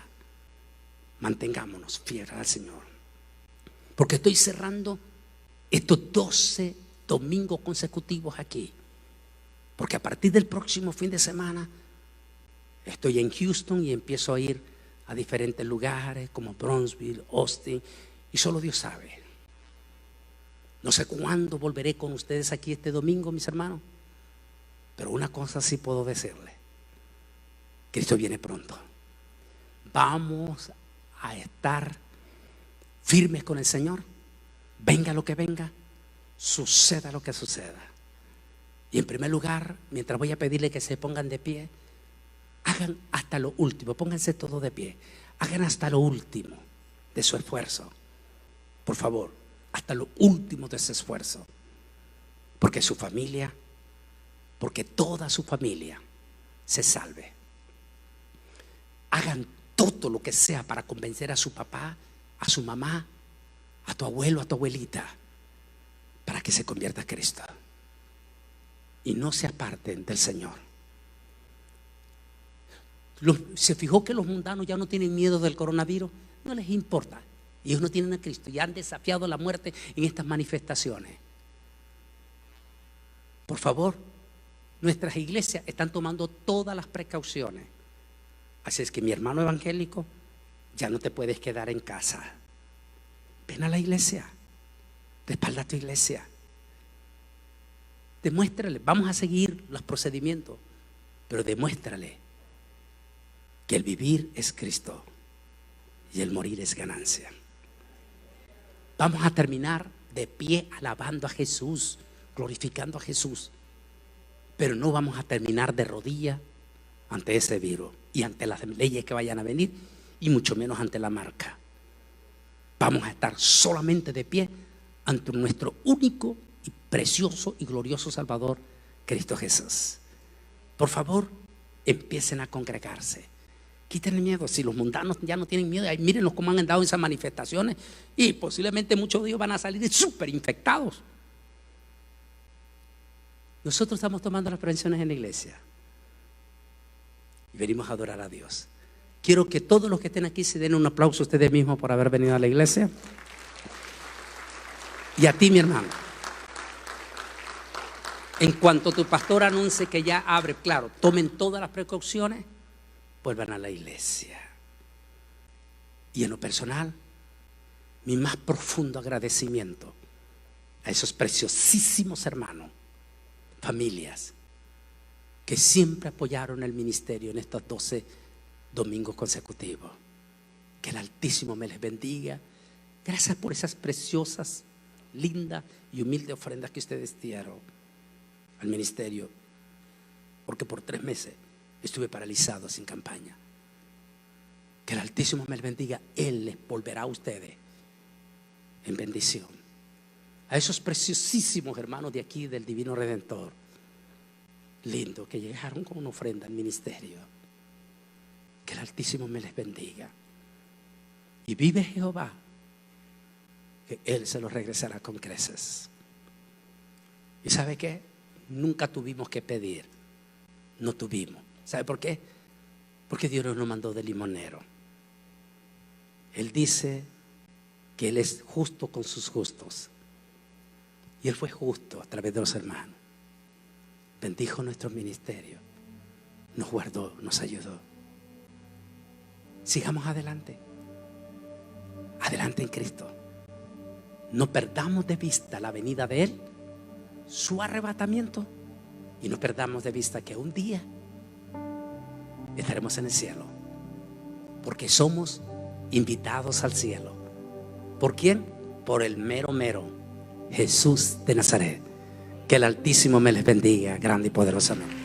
Mantengámonos fieles al Señor. Porque estoy cerrando estos 12 domingos consecutivos aquí. Porque a partir del próximo fin de semana estoy en Houston y empiezo a ir a diferentes lugares como Bronzeville, Austin, y solo Dios sabe. No sé cuándo volveré con ustedes aquí este domingo, mis hermanos, pero una cosa sí puedo decirles: Cristo viene pronto. Vamos a estar firmes con el Señor, venga lo que venga, suceda lo que suceda. Y en primer lugar, mientras voy a pedirle que se pongan de pie, hagan hasta lo último, pónganse todos de pie, hagan hasta lo último de su esfuerzo, por favor, hasta lo último de ese esfuerzo, porque su familia, porque toda su familia se salve. Hagan todo lo que sea para convencer a su papá, a su mamá, a tu abuelo, a tu abuelita, para que se convierta a Cristo y no se aparten del Señor. ¿Se fijó que los mundanos ya no tienen miedo del coronavirus? No les importa. Ellos no tienen a Cristo y han desafiado la muerte en estas manifestaciones. Por favor, nuestras iglesias están tomando todas las precauciones. Así es que, mi hermano evangélico, ya no te puedes quedar en casa. Ven a la iglesia, respalda a tu iglesia. Demuéstrale, vamos a seguir los procedimientos, pero demuéstrale que el vivir es Cristo y el morir es ganancia. Vamos a terminar de pie alabando a Jesús, glorificando a Jesús, pero no vamos a terminar de rodillas ante ese virus y ante las leyes que vayan a venir, y mucho menos ante la marca. Vamos a estar solamente de pie ante nuestro único y precioso y glorioso Salvador, Cristo Jesús. Por favor, empiecen a congregarse. Quiten el miedo. Si los mundanos ya no tienen miedo, mírenlos cómo han andado en esas manifestaciones, y posiblemente muchos de ellos van a salir súper infectados. Nosotros estamos tomando las prevenciones en la iglesia y venimos a adorar a Dios. Quiero que todos los que estén aquí se den un aplauso a ustedes mismos por haber venido a la iglesia. Y a ti, mi hermano, en cuanto tu pastor anuncie que ya abre, claro, tomen todas las precauciones, vuelvan a la iglesia. Y en lo personal, mi más profundo agradecimiento a esos preciosísimos hermanos, familias, que siempre apoyaron el ministerio en estos 12 domingos consecutivos. Que el Altísimo me les bendiga. Gracias por esas preciosas, lindas y humildes ofrendas que ustedes dieron al ministerio, porque por 3 meses estuve paralizado sin campaña. Que el Altísimo me les bendiga. Él les volverá a ustedes en bendición. A esos preciosísimos hermanos de aquí del Divino Redentor, lindo, que llegaron con una ofrenda al ministerio. Que el Altísimo me les bendiga. Y vive Jehová, que Él se los regresará con creces. ¿Y sabe qué? Nunca tuvimos que pedir. No tuvimos. ¿Sabe por qué? Porque Dios nos mandó de limonero. Él dice que Él es justo con sus justos. Y Él fue justo a través de los hermanos. Bendijo nuestro ministerio. Nos guardó, nos ayudó. Sigamos adelante. Adelante en Cristo. No perdamos de vista la venida de Él, su arrebatamiento, y no perdamos de vista que un día estaremos en el cielo, porque somos invitados al cielo. ¿Por quién? Por el mero Jesús de Nazaret. Que el Altísimo me les bendiga grande y poderosamente.